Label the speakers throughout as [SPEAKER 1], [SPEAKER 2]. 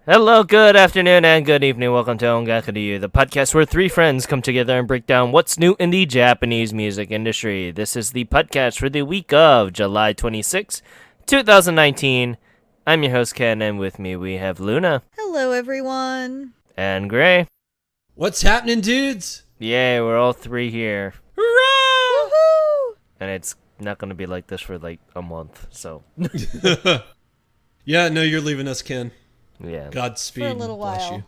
[SPEAKER 1] Hello, good afternoon, and good evening. Welcome to Ongaku to You, the podcast where three friends come together and break down what's new in the Japanese music industry. This is the podcast for the week of July 26, 2019. I'm your host, Ken, and with me we have Luna.
[SPEAKER 2] Hello, everyone.
[SPEAKER 1] And Gray.
[SPEAKER 3] What's happening, dudes?
[SPEAKER 1] Yay, we're all three here.
[SPEAKER 3] Hurrah!
[SPEAKER 2] Woohoo!
[SPEAKER 1] And it's not going to be like this for like a month, so.
[SPEAKER 3] Yeah, no, you're leaving us, Ken.
[SPEAKER 1] Yeah.
[SPEAKER 3] Godspeed.
[SPEAKER 2] For a little
[SPEAKER 3] bless
[SPEAKER 2] while.
[SPEAKER 3] you.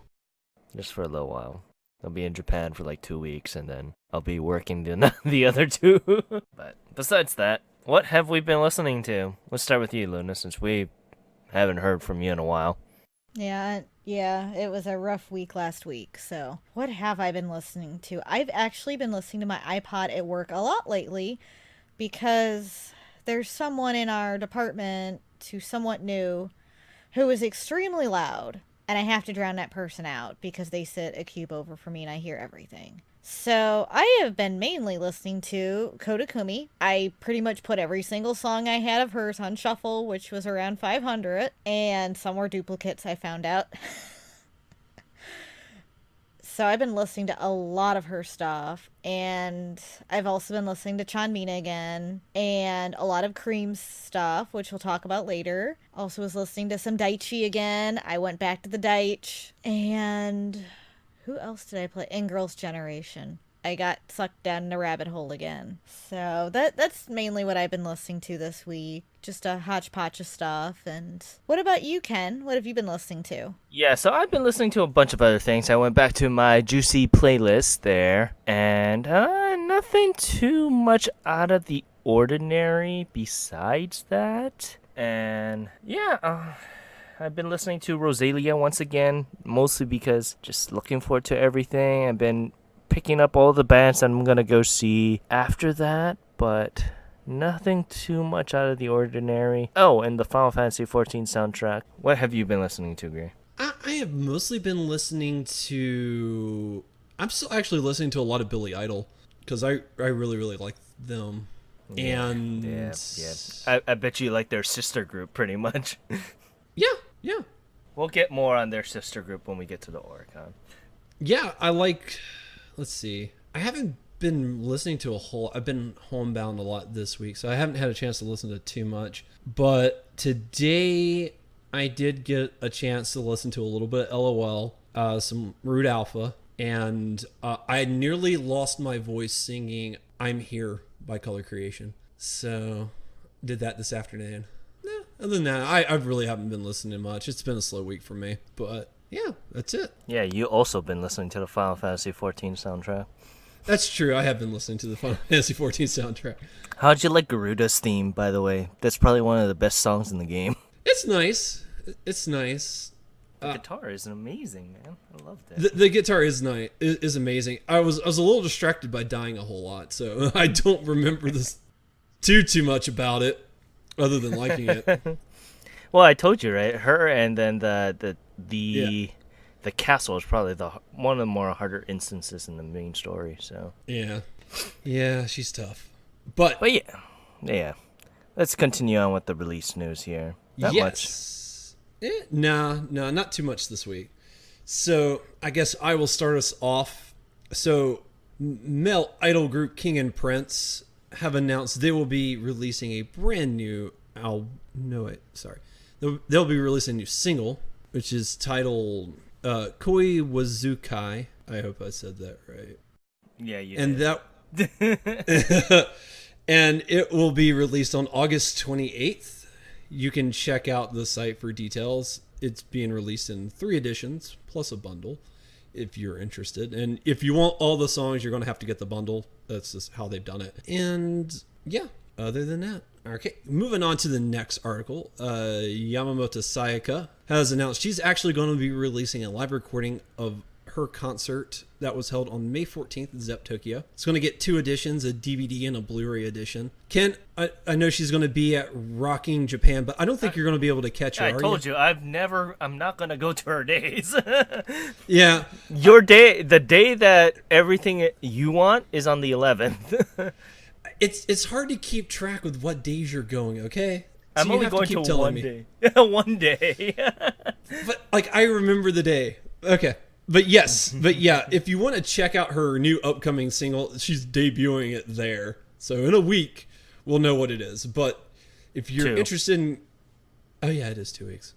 [SPEAKER 1] Just for a little while. I'll be in Japan for like 2 weeks, and then I'll be working the other two. But besides that, what have we been listening to? Let's start with you, Luna, since we haven't heard from you in a while.
[SPEAKER 2] Yeah, it was a rough week last week. So, what have I been listening to? I've actually been listening to my iPod at work a lot lately because there's someone in our department who's somewhat new who is extremely loud, and I have to drown that person out because they sit a cube over from me and I hear everything. So I have been mainly listening to Kodakumi. I pretty much put every single song I had of hers on shuffle, which was around 500, and some were duplicates, I found out. So I've been listening to a lot of her stuff, and I've also been listening to Chanmina again, and a lot of Cream's stuff, which we'll talk about later. Also was listening to some Daichi again. I went back to the Daich, and who else did I play? In Girls' Generation. I got sucked down the rabbit hole again. So that's mainly what I've been listening to this week. Just a hodgepodge of stuff. And what about you, Ken? What have you been listening to?
[SPEAKER 1] Yeah, so I've been listening to a bunch of other things. I went back to my Juicy playlist there, and nothing too much out of the ordinary besides that. And yeah, I've been listening to Rosalia once again, mostly because just looking forward to everything. I've been picking up all the bands that I'm gonna go see after that, but nothing too much out of the ordinary. Oh, and the Final Fantasy XIV soundtrack. What have you been listening to, Gray?
[SPEAKER 3] I have mostly been listening to... I'm still actually listening to a lot of Billy Idol, because I really, really like them. And...
[SPEAKER 1] Yeah. I bet you like their sister group pretty much.
[SPEAKER 3] Yeah.
[SPEAKER 1] We'll get more on their sister group when we get to the Oricon.
[SPEAKER 3] Yeah, I like... Let's see. I haven't been listening to a whole... I've been homebound a lot this week, so I haven't had a chance to listen to too much. But today, I did get a chance to listen to a little bit of LOL, some Root Alpha, and I nearly lost my voice singing I'm Here by Color Creation. So, did that this afternoon. Other than that, I really haven't been listening much. It's been a slow week for me, but... yeah, that's it.
[SPEAKER 1] Yeah, you also been listening to the Final Fantasy XIV soundtrack.
[SPEAKER 3] That's true. I have been listening to the Final Fantasy XIV soundtrack.
[SPEAKER 1] How'd you like Garuda's theme, by the way? That's probably one of the best songs in the game.
[SPEAKER 3] It's nice. It's nice.
[SPEAKER 1] The guitar is amazing, man. I loved it.
[SPEAKER 3] The guitar is nice. Is amazing. I was a little distracted by dying a whole lot, so I don't remember this too much about it, other than liking it.
[SPEAKER 1] Well, I told you, right? Her and then the
[SPEAKER 3] Yeah.
[SPEAKER 1] castle is probably one of the more harder instances in the main story. So
[SPEAKER 3] Yeah, she's tough. But
[SPEAKER 1] yeah. Let's continue on with the release news here. Not much.
[SPEAKER 3] No, not too much this week. So I guess I will start us off. So male idol group King and Prince have announced they will be releasing a brand new They'll be releasing a new single, which is titled Koi Wazukai. I hope I said that right.
[SPEAKER 1] Yeah, you
[SPEAKER 3] And
[SPEAKER 1] did.
[SPEAKER 3] that and it will be released on August 28th. You can check out the site for details. It's being released in 3 editions plus a bundle if you're interested. And if you want all the songs, you're going to have to get the bundle. That's just how they've done it. And yeah, other than that. Okay, moving on to the next article. Yamamoto Sayaka has announced she's actually going to be releasing a live recording of her concert that was held on May 14th at Zepp Tokyo. It's going to get 2 editions, a DVD and a Blu-ray edition. Ken, I know she's going to be at Rocking Japan, but I don't think you're going to be able to catch her.
[SPEAKER 1] I told you, I'm not going to go to her days.
[SPEAKER 3] Yeah.
[SPEAKER 1] Your day, the day that everything you want is on the 11th.
[SPEAKER 3] It's hard to keep track with what days you're going, okay?
[SPEAKER 1] I'm
[SPEAKER 3] you
[SPEAKER 1] only
[SPEAKER 3] have to
[SPEAKER 1] going
[SPEAKER 3] keep
[SPEAKER 1] to
[SPEAKER 3] telling
[SPEAKER 1] one
[SPEAKER 3] me.
[SPEAKER 1] day. One day.
[SPEAKER 3] But like I remember the day. Okay. But yes, but yeah, if you want to check out her new upcoming single, she's debuting it there. So in a week, we'll know what it is. But if you're
[SPEAKER 1] 2.
[SPEAKER 3] interested in, oh yeah, it is 2 weeks.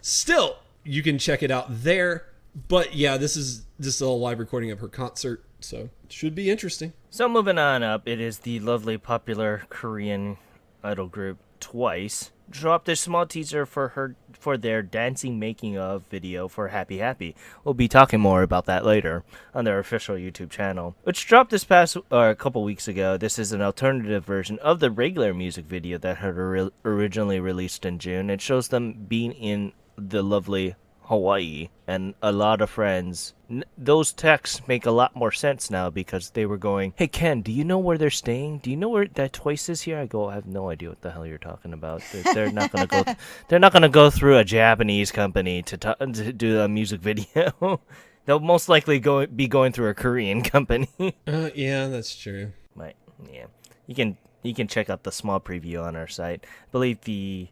[SPEAKER 3] Still, you can check it out there. But yeah, this is just a live recording of her concert, so it should be interesting.
[SPEAKER 1] So moving on up, it is the lovely popular Korean idol group Twice dropped a small teaser for their dancing making of video for Happy Happy. We'll be talking more about that later on their official YouTube channel, which dropped this past a couple weeks ago. This is an alternative version of the regular music video that had originally released in June. It shows them being in the lovely Hawaii and a lot of friends. Those texts make a lot more sense now because they were going, "Hey Ken, do you know where they're staying? Do you know where that Twice is here?" I go, "I have no idea what the hell you're talking about. They're not gonna go. They're not gonna go through a Japanese company to do a music video. They'll most likely be going through a Korean company."
[SPEAKER 3] Yeah, that's true.
[SPEAKER 1] Right? Yeah. You can check out the small preview on our site. I believe the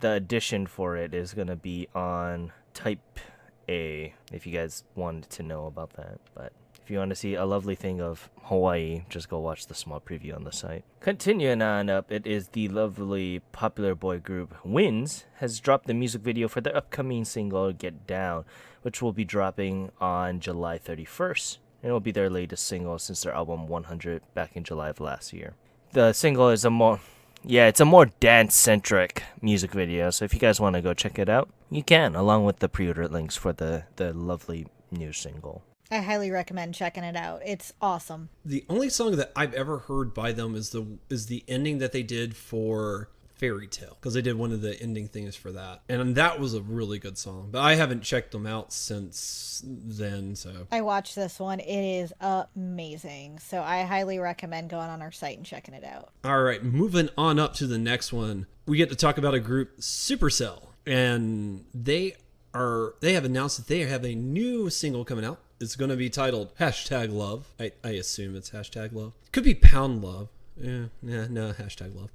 [SPEAKER 1] edition for it is gonna be on Type A, if you guys wanted to know about that. But if you want to see a lovely thing of Hawaii, just go watch the small preview on the site. Continuing on up, it is the lovely popular boy group WINS has dropped the music video for their upcoming single Get Down, which will be dropping on July 31st. It will be their latest single since their album 100 back in July of last year. The single is it's a more dance-centric music video, so if you guys want to go check it out, you can, along with the pre-order links for the lovely new single.
[SPEAKER 2] I highly recommend checking it out. It's awesome.
[SPEAKER 3] The only song that I've ever heard by them is the ending that they did for Fairy Tale, because they did one of the ending things for that, and that was a really good song. But I haven't checked them out since then. So
[SPEAKER 2] I watched this one. It is amazing. So I highly recommend going on our site and checking it out.
[SPEAKER 3] all right, moving on up to the next one, we get to talk about a group, Supercell, and they have announced that they have a new single coming out. It's going to be titled #Love. I assume it's #Love. Could be Pound Love. Yeah, no, #Love.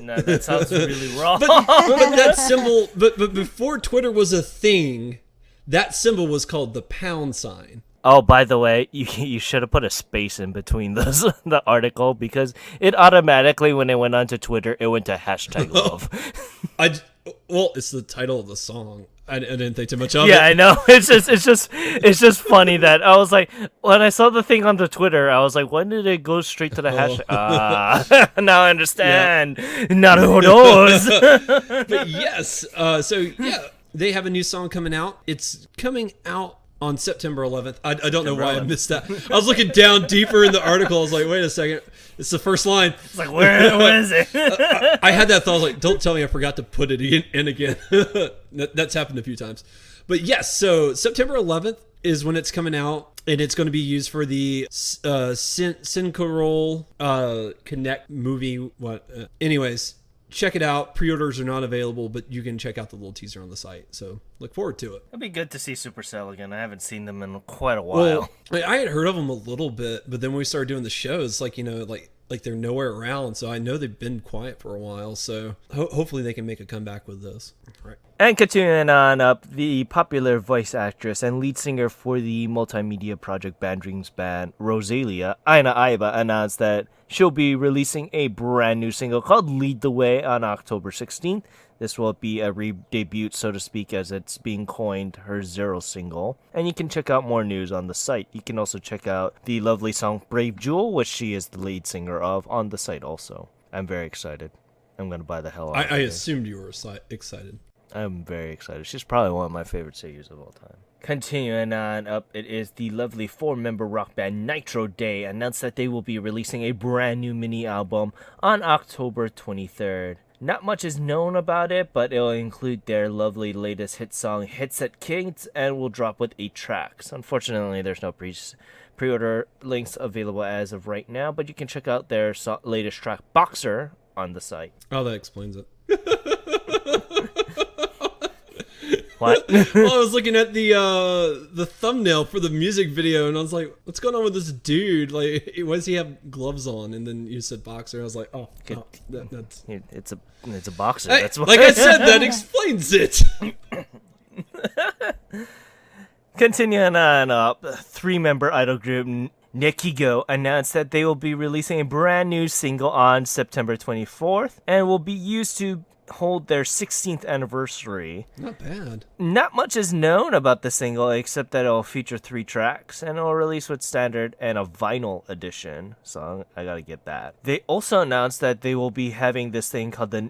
[SPEAKER 1] No, that sounds really wrong.
[SPEAKER 3] But that symbol, but before Twitter was a thing, that symbol was called the pound sign.
[SPEAKER 1] Oh, by the way, you should have put a space in between the article, because it automatically, when it went onto Twitter, it went to #love.
[SPEAKER 3] Well, it's the title of the song. I didn't think too much of it.
[SPEAKER 1] Yeah, I know. It's just funny that I was like, when I saw the thing on the Twitter, I was like, when did it go straight to the hashtag? Now I understand. Naruhodos.
[SPEAKER 3] But yes, so yeah, they have a new song coming out. It's coming out on September 11th. I don't know why I missed that. I was looking down deeper in the article. I was like, wait a second. It's the first line.
[SPEAKER 1] It's like, where is it?
[SPEAKER 3] I had that thought. I was like, don't tell me I forgot to put it in again. That's happened a few times. But yes, so September 11th is when it's coming out, and it's going to be used for the Synchroroll Connect movie. Anyways, check it out. Pre-orders are not available, but you can check out the little teaser on the site. So look forward to it.
[SPEAKER 1] It'd be good to see Supercell again. I haven't seen them in quite a while.
[SPEAKER 3] Well, I had heard of them a little bit, but then when we started doing the shows, like they're nowhere around. So I know they've been quiet for a while. So hopefully they can make a comeback with this. All right.
[SPEAKER 1] And continuing on up, the popular voice actress and lead singer for the multimedia project Band Dreams band, Rosalia, Aina Aiba, announced that she'll be releasing a brand new single called Lead the Way on October 16th. This will be a re-debut, so to speak, as it's being coined her 0 single. And you can check out more news on the site. You can also check out the lovely song Brave Jewel, which she is the lead singer of, on the site also. I'm very excited. I'm going to buy the hell out of it.
[SPEAKER 3] I assumed you were excited.
[SPEAKER 1] I'm very excited. She's probably one of my favorite singers of all time. Continuing on up, it is the lovely 4-member rock band Nitro Day announced that they will be releasing a brand new mini album on October 23rd. Not much is known about it, but it'll include their lovely latest hit song Headset Kings and will drop with 8 tracks. Unfortunately, there's no pre-order links available as of right now, but you can check out their latest track Boxer on the site.
[SPEAKER 3] Oh, that explains it.
[SPEAKER 1] What?
[SPEAKER 3] Well, I was looking at the thumbnail for the music video, and I was like, "What's going on with this dude? Like, why does he have gloves on?" And then you said boxer. I was like, "Oh, that's."
[SPEAKER 1] It's a boxer.
[SPEAKER 3] Hey,
[SPEAKER 1] That's why.
[SPEAKER 3] like I said, that explains it.
[SPEAKER 1] Continuing on up, three-member idol group Nekigo announced that they will be releasing a brand new single on September 24th and will be used to hold their 16th anniversary.
[SPEAKER 3] Not bad.
[SPEAKER 1] Not much is known about the single except that it'll feature 3 tracks and it'll release with standard and a vinyl edition. So I gotta get that. They also announced that they will be having this thing called the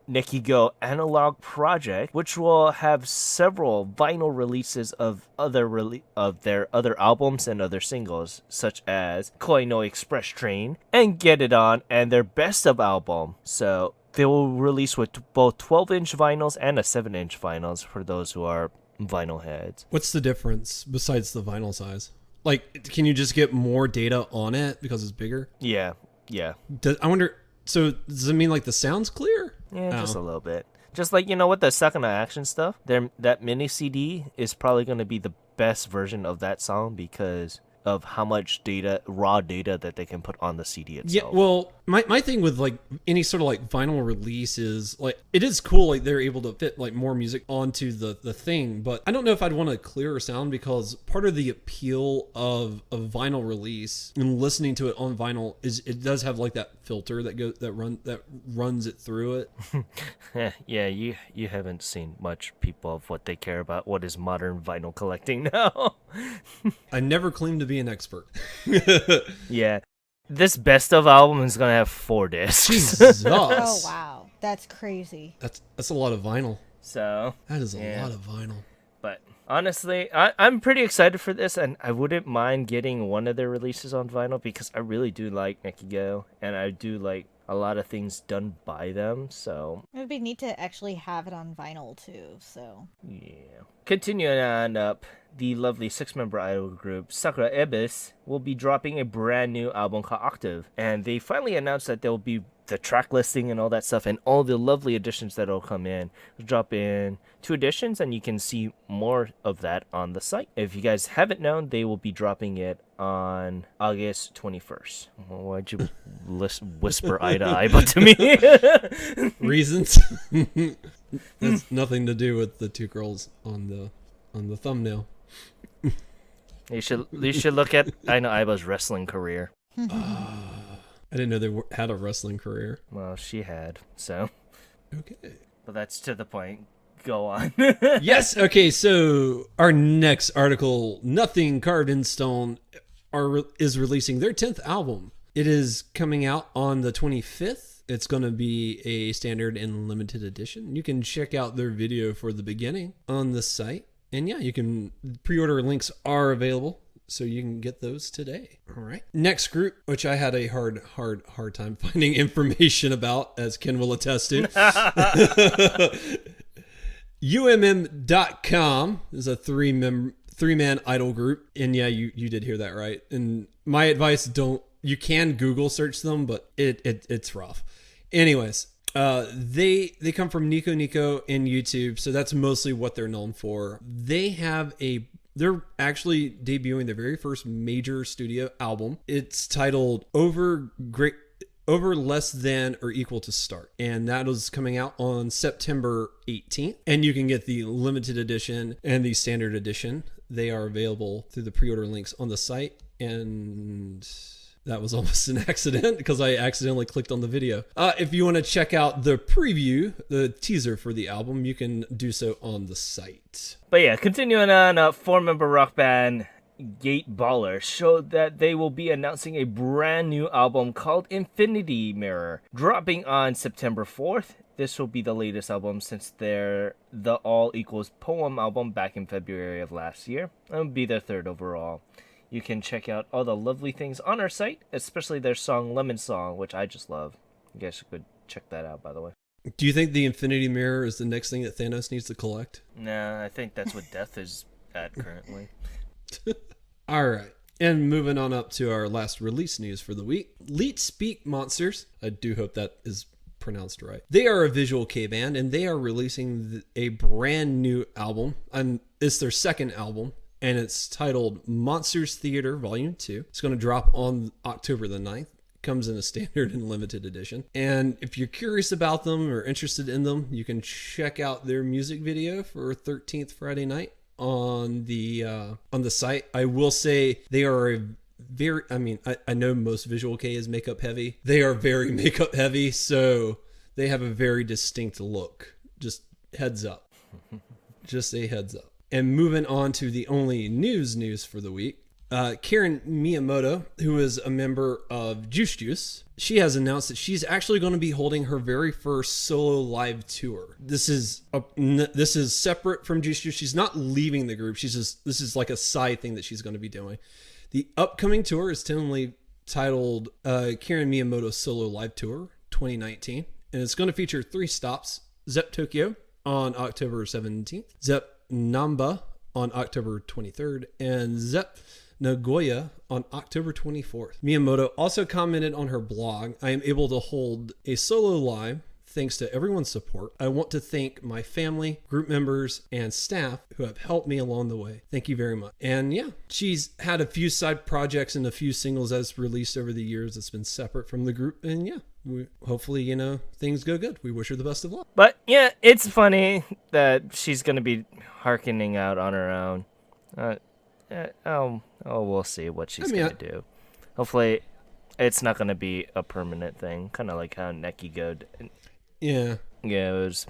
[SPEAKER 1] Nekigo Analog Project, which will have several vinyl releases of their other albums and other singles, such as Koi no Express Train and Get It On, and their best of album. So they will release with both 12-inch vinyls and a 7-inch vinyls for those who are vinyl heads.
[SPEAKER 3] What's the difference besides the vinyl size? Like, can you just get more data on it because it's bigger?
[SPEAKER 1] Yeah.
[SPEAKER 3] I wonder. So does it mean like the sound's clear?
[SPEAKER 1] Yeah, just a little bit. Just like, with the Sakuna Action stuff, that mini CD is probably going to be the best version of that song because of how much raw data that they can put on the CD itself.
[SPEAKER 3] Yeah, well, my thing with like any sort of like vinyl release is like it is cool like they're able to fit like more music onto the thing, but I don't know if I'd want a clearer sound because part of the appeal of a vinyl release and listening to it on vinyl is it does have like that filter that runs it through it.
[SPEAKER 1] Yeah, you haven't seen much people of what they care about. What is modern vinyl collecting now?
[SPEAKER 3] I never claimed to be an expert.
[SPEAKER 1] Yeah. This best of album is gonna have 4 discs.
[SPEAKER 3] Jesus.
[SPEAKER 2] Oh wow, that's crazy.
[SPEAKER 3] That's a lot of vinyl.
[SPEAKER 1] So
[SPEAKER 3] That is a
[SPEAKER 1] yeah.
[SPEAKER 3] lot of vinyl.
[SPEAKER 1] But honestly, I'm pretty excited for this, and I wouldn't mind getting one of their releases on vinyl because I really do like Nekigo, and I do like a lot of things done by them. So
[SPEAKER 2] It would be neat to actually have it on vinyl too. So
[SPEAKER 1] yeah. Continuing on up, the lovely 6-member idol group Sakura Ebis will be dropping a brand new album called Octave, and they finally announced that there will be the track listing and all that stuff and all the lovely additions that will come in. They'll drop in 2 editions, and you can see more of that on the site. If you guys haven't known, they will be dropping it on August 21st. Well, why'd you whisper eye to eye but to me?
[SPEAKER 3] Reasons. That's nothing to do with the 2 girls on the thumbnail.
[SPEAKER 1] You should look at Aina Aiba's wrestling career.
[SPEAKER 3] I didn't know they had a wrestling career.
[SPEAKER 1] Well, she had, so.
[SPEAKER 3] Okay.
[SPEAKER 1] But that's to the point. Go on.
[SPEAKER 3] Yes. Okay. So our next article, Nothing Carved in Stone, is releasing their 10th album. It is coming out on the 25th. It's going to be a standard and limited edition. You can check out their video for the beginning on the site. And yeah, you can pre-order links are available, so you can get those today. All right. Next group, which I had a hard time finding information about, as Ken will attest to. UMM.com is a three-man idol group. And yeah, you did hear that right. And my advice, you can Google search them, but it's rough. Anyways, they come from Nico Nico and YouTube, so that's mostly what they're known for. They're actually debuting their very first major studio album. It's titled Over Less Than or Equal to Start, and that is coming out on September 18th. And you can get the limited edition and the standard edition. They are available through the pre-order links on the site, and that was almost an accident because I accidentally clicked on the video. If you want to check out the preview, the teaser for the album, you can do so on the site.
[SPEAKER 1] But yeah, continuing on, 4-member rock band Gate Baller showed that they will be announcing a brand new album called Infinity Mirror, dropping on September 4th. This will be the latest album since their The All Equals Poem album back in February of last year. It'll be their 3rd overall. You can check out all the lovely things on our site, especially their song Lemon Song, which I just love. You guys should check that out, by the way.
[SPEAKER 3] Do you think the Infinity Mirror is the next thing that Thanos needs to collect?
[SPEAKER 1] Nah, I think that's what Death is at currently.
[SPEAKER 3] All right. And moving on up to our last release news for the week. Leet Speak Monsters. I do hope that is pronounced right. They are a visual K band, and they are releasing a brand new album. And it's their second album, and it's titled Monsters Theater Volume 2. It's going to drop on October the 9th. Comes in a standard and limited edition. And if you're curious about them or interested in them, you can check out their music video for 13th Friday Night on the site. I will say they are a very, I know most Visual K is makeup heavy. They are very makeup heavy, so they have a very distinct look. Just heads up. Just a heads up. And moving on to the only news for the week. Karen Miyamoto, who is a member of Juice Juice, she has announced that she's actually going to be holding her very first solo live tour. This is separate from Juice Juice. She's not leaving the group. This is like a side thing that she's going to be doing. The upcoming tour is tentatively titled Karen Miyamoto Solo Live Tour 2019, and it's going to feature 3 stops: Zepp Tokyo on October 17th, Zepp Namba on October 23rd, and Zepp Nagoya on October 24th. Miyamoto also commented on her blog, "I am able to hold a solo live thanks to everyone's support. I want to thank my family, group members, and staff who have helped me along the way. Thank you very much." And yeah, she's had a few side projects and a few singles as released over the years that's been separate from the group. And yeah, hopefully, things go good. We wish her the best of luck.
[SPEAKER 1] But yeah, it's funny that she's going to be hearkening out on her own. We'll see what she's going to do. Hopefully, it's not going to be a permanent thing, kind of like how Nekigo did.
[SPEAKER 3] Yeah.
[SPEAKER 1] Yeah, it was.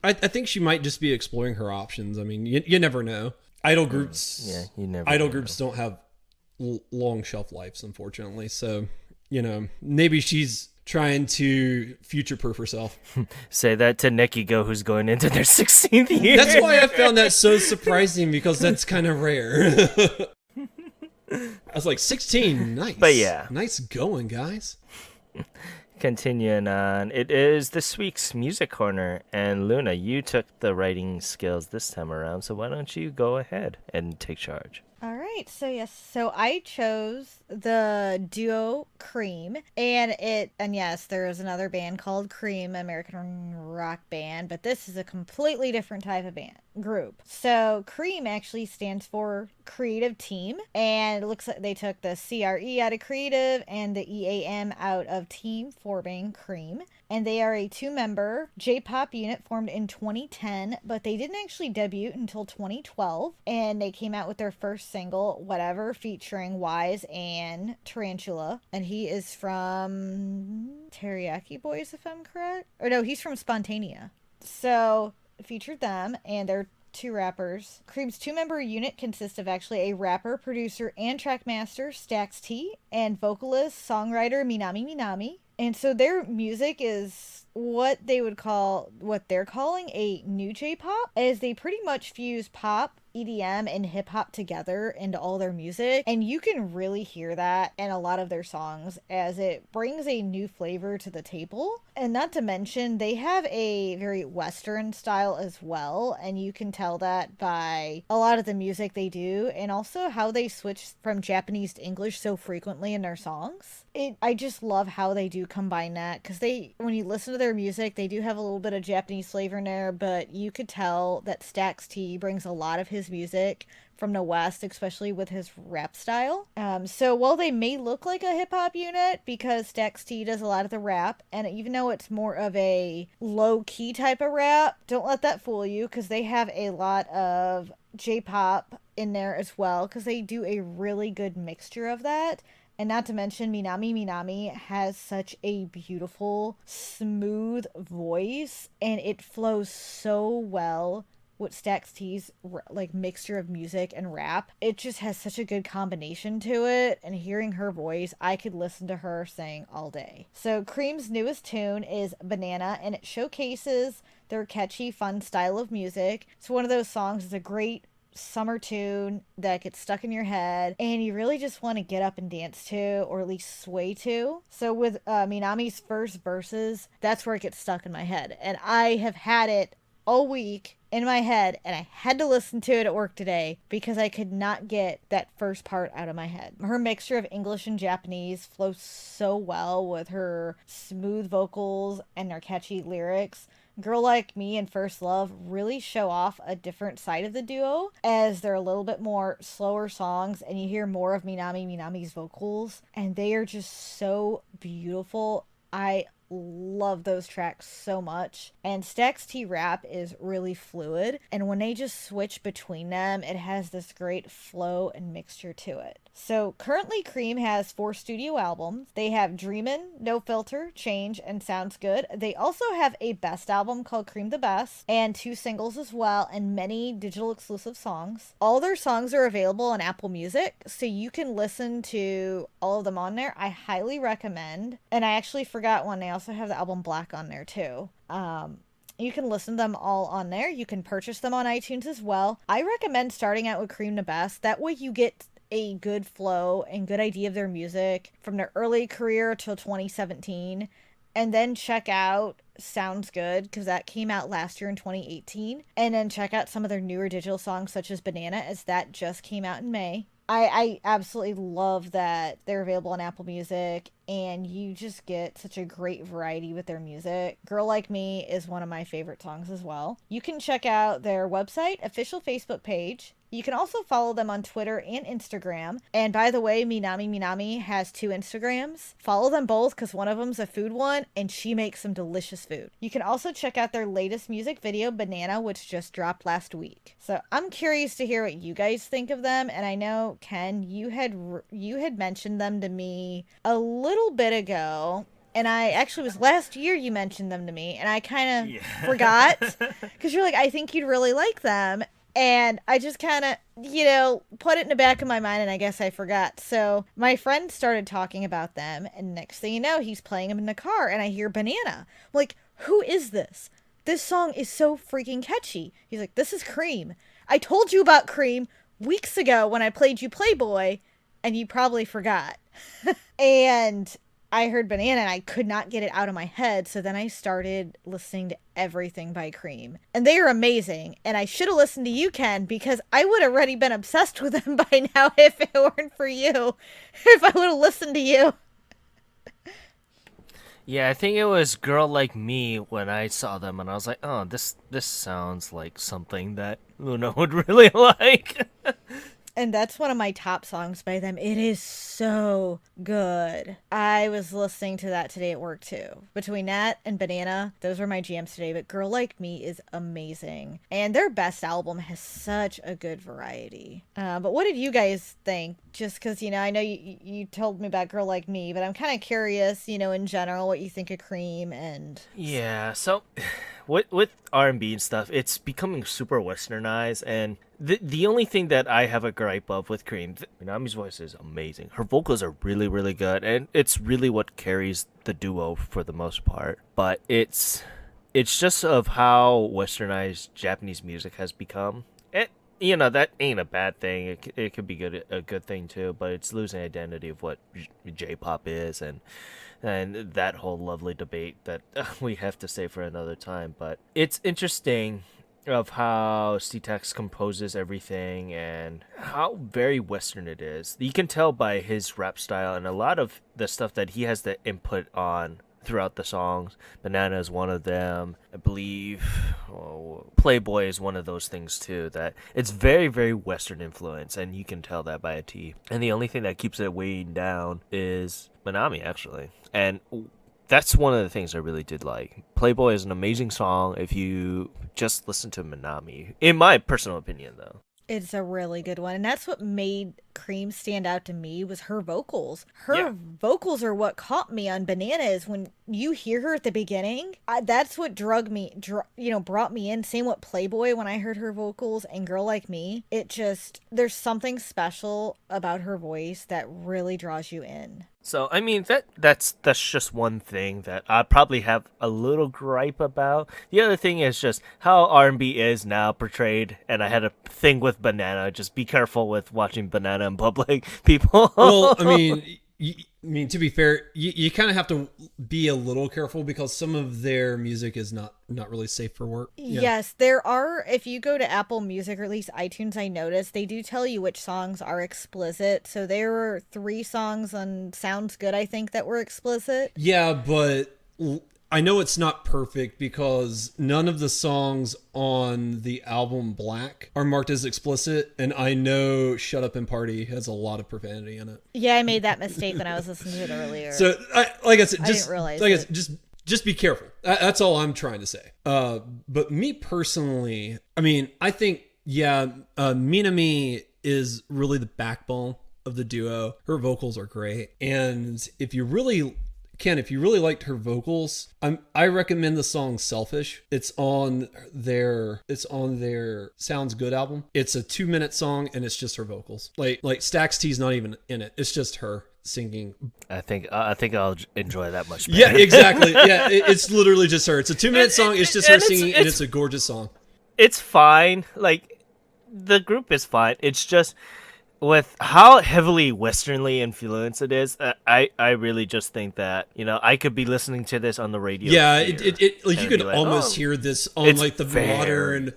[SPEAKER 3] I think she might just be exploring her options. You never know. Idol groups.
[SPEAKER 1] Yeah, you never.
[SPEAKER 3] Idol groups don't have long shelf lives, unfortunately. So, maybe she's trying to future-proof herself.
[SPEAKER 1] Say that to Nekigo, who's going into their 16th year.
[SPEAKER 3] That's why I found that so surprising, because that's kind of rare. I was like, 16, nice.
[SPEAKER 1] But yeah.
[SPEAKER 3] Nice going, guys.
[SPEAKER 1] Continuing on, it is this week's Music Corner, and Luna, you took the writing skills this time around, so why don't you go ahead and take charge?
[SPEAKER 2] All right, so I chose the duo Cream, and yes, there is another band called Cream, American rock band, but this is a completely different type of group. So Cream actually stands for Creative Team, and it looks like they took the CRE out of Creative and the EAM out of Team, forming Cream. And they are a 2-member J-pop unit formed in 2010, but they didn't actually debut until 2012. And they came out with their first single, Whatever, featuring Wise and Tarantula. And he is from Teriyaki Boys, if I'm correct. Or no, he's from Spontanea. So, featured them, and they're 2 rappers. Cream's 2-member unit consists of actually a rapper, producer, and track master, Stax T, and vocalist, songwriter, Minami Minami. And so their music is what they're calling a new J-pop, as they pretty much fuse pop, EDM, and hip-hop together into all their music. And you can really hear that in a lot of their songs, as it brings a new flavor to the table. And not to mention, they have a very Western style as well, and you can tell that by a lot of the music they do, and also how they switch from Japanese to English so frequently in their songs. I just love how they do combine that, because when you listen to their music, they do have a little bit of Japanese flavor in there, but you could tell that Stax T brings a lot of his music from the West, especially with his rap style. So while they may look like a hip-hop unit, because Stax T does a lot of the rap, and even though it's more of a low-key type of rap, don't let that fool you, because they have a lot of J-pop in there as well, because they do a really good mixture of that. And not to mention, Minami Minami has such a beautiful, smooth voice, and it flows so well with Stax T's mixture of music and rap. It just has such a good combination to it, and hearing her voice, I could listen to her sing all day. So Cream's newest tune is Banana, and it showcases their catchy, fun style of music. It's one of those songs that's a great summer tune that gets stuck in your head, and you really just want to get up and dance to, or at least sway to. So with Minami's first verses, that's where it gets stuck in my head, and I have had it all week in my head, and I had to listen to it at work today because I could not get that first part out of my head. Her mixture of English and Japanese flows so well with her smooth vocals and her catchy lyrics. Girl Like Me and First Love really show off a different side of the duo, as they're a little bit more slower songs and you hear more of Minami's vocals, and they are just so beautiful. I love those tracks so much. And Stax T Rap is really fluid, and when they just switch between them, it has this great flow and mixture to it. So currently Cream has 4 studio albums. They have Dreamin', No Filter, Change, and Sounds Good. They also have a best album called Cream the Best, and 2 singles as well, and many digital exclusive songs. All their songs are available on Apple Music, so you can listen to all of them on there. I highly recommend. And I actually forgot one, they also have the album Black on there too. You can listen to them all on there. You can purchase them on iTunes as well. I recommend starting out with Cream the Best. That way you get a good flow and good idea of their music from their early career till 2017. And then check out Sounds Good, because that came out last year in 2018. And then check out some of their newer digital songs, such as Banana, as that just came out in May. I absolutely love that they're available on Apple Music, and you just get such a great variety with their music. Girl Like Me is one of my favorite songs as well. You can check out their website, official Facebook page. You can also follow them on Twitter and Instagram. And by the way, Minami has 2 Instagrams. Follow them both because one of them's a food one, and she makes some delicious food. You can also check out their latest music video, Banana, which just dropped last week. So I'm curious to hear what you guys think of them. And I know, Ken, you had mentioned them to me a little bit ago. And I actually was last year you mentioned them to me, and I kind of forgot because you're like, I think you'd really like them. And I just kind of, put it in the back of my mind, and I guess I forgot. So my friend started talking about them, and next thing you know, he's playing them in the car, and I hear Banana. I'm like, who is this? This song is so freaking catchy. He's like, this is Cream. I told you about Cream weeks ago when I played you Playboy, and you probably forgot. And I heard Banana and I could not get it out of my head, so then I started listening to everything by Cream. And they are amazing, and I should have listened to you, Ken, because I would have already been obsessed with them by now if it weren't for you. If I would have listened to you.
[SPEAKER 1] Yeah, I think it was Girl Like Me when I saw them, and I was like, oh, this sounds like something that Luna would really like.
[SPEAKER 2] And that's one of my top songs by them. It is so good. I was listening to that today at work too. Between that and Banana, those were my jams today. But Girl Like Me is amazing. And their best album has such a good variety. But what did you guys think? Just because, I know you told me about Girl Like Me, but I'm kind of curious, in general, what you think of Cream and...
[SPEAKER 1] Yeah, so with R&B and stuff, it's becoming super westernized, and the only thing that I have a gripe of with Cream, Minami's voice is amazing. Her vocals are really, really good, and it's really what carries the duo for the most part. But it's just of how westernized Japanese music has become. That ain't a bad thing. It could be a good thing too, but it's losing identity of what J-pop is, and that whole lovely debate that we have to say for another time. But it's interesting of how C-Tex composes everything and how very Western it is. You can tell by his rap style and a lot of the stuff that he has the input on throughout the songs. Banana is one of them. I believe Playboy is one of those things too, that it's very, very Western influence, and you can tell that by a T. And the only thing that keeps it weighing down is Minami, actually. And that's one of the things I really did like. Playboy is an amazing song if you just listen to Minami. In my personal opinion, though.
[SPEAKER 2] It's a really good one. And that's what made Cream stand out to me, was her vocals. Her vocals are what caught me on Banana. Is when you hear her at the beginning, that's what brought me in. Same with Playboy when I heard her vocals, and Girl Like Me. There's something special about her voice that really draws you in.
[SPEAKER 1] So, I mean, that's just one thing that I probably have a little gripe about. The other thing is just how R&B is now portrayed, and I had a thing with Banana. Just be careful with watching Banana in public, people.
[SPEAKER 3] Well, I mean, mean, to be fair, you kind of have to be a little careful because some of their music is not really safe for work. Yeah.
[SPEAKER 2] Yes, there are. If you go to Apple Music or at least iTunes, I noticed they do tell you which songs are explicit. So there were 3 songs on Sounds Good, I think, that were explicit.
[SPEAKER 3] Yeah, but I know it's not perfect because none of the songs on the album Black are marked as explicit, and I know Shut Up and Party has a lot of profanity in it.
[SPEAKER 2] Yeah, I made that mistake when I was listening to it earlier.
[SPEAKER 3] So, like I said,
[SPEAKER 2] I
[SPEAKER 3] just
[SPEAKER 2] didn't realize
[SPEAKER 3] like I
[SPEAKER 2] it.
[SPEAKER 3] said, just be careful. That's all I'm trying to say. But me personally, I mean, I think Minami is really the backbone of the duo. Her vocals are great, and if you really liked her vocals, I recommend the song "Selfish." It's on their Sounds Good album. It's a 2-minute song, and it's just her vocals. Like Stax T's not even in it. It's just her singing.
[SPEAKER 1] I think I'll enjoy that much better.
[SPEAKER 3] Yeah, exactly. Yeah, it's literally just her. It's a 2-minute song. It's just her
[SPEAKER 1] and
[SPEAKER 3] singing, and it's a gorgeous song.
[SPEAKER 1] It's fine. Like, the group is fine. It's just with how heavily Westernly influenced it is, I really just think that, I could be listening to this on the radio.
[SPEAKER 3] Yeah,
[SPEAKER 1] here,
[SPEAKER 3] it like
[SPEAKER 1] and
[SPEAKER 3] you could
[SPEAKER 1] be like,
[SPEAKER 3] almost
[SPEAKER 1] oh,
[SPEAKER 3] hear this on
[SPEAKER 1] it's
[SPEAKER 3] like the
[SPEAKER 1] very,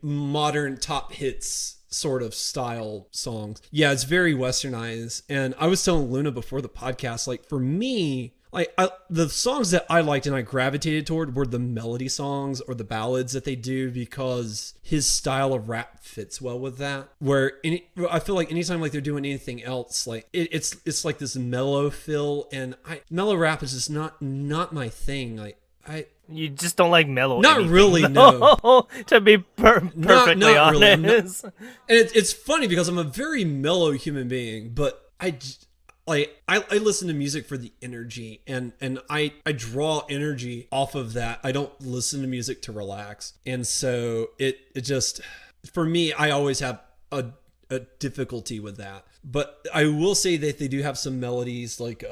[SPEAKER 3] modern top hits sort of style songs. Yeah, it's very westernized. And I was telling Luna before the podcast, like for me, the songs that I liked and I gravitated toward were the melody songs or the ballads that they do because his style of rap fits well with that. I feel like anytime like they're doing anything else, like it's like this mellow feel, and mellow rap is just not my thing. Like
[SPEAKER 1] you just don't like mellow.
[SPEAKER 3] Not
[SPEAKER 1] anything,
[SPEAKER 3] really,
[SPEAKER 1] no.
[SPEAKER 3] no.
[SPEAKER 1] To be perfectly
[SPEAKER 3] not really,
[SPEAKER 1] honest.
[SPEAKER 3] And it's funny because I'm a very mellow human being, but I listen to music for the energy, and I draw energy off of that. I don't listen to music to relax, and so it just, for me, I always have a difficulty with that. But I will say that they do have some melodies like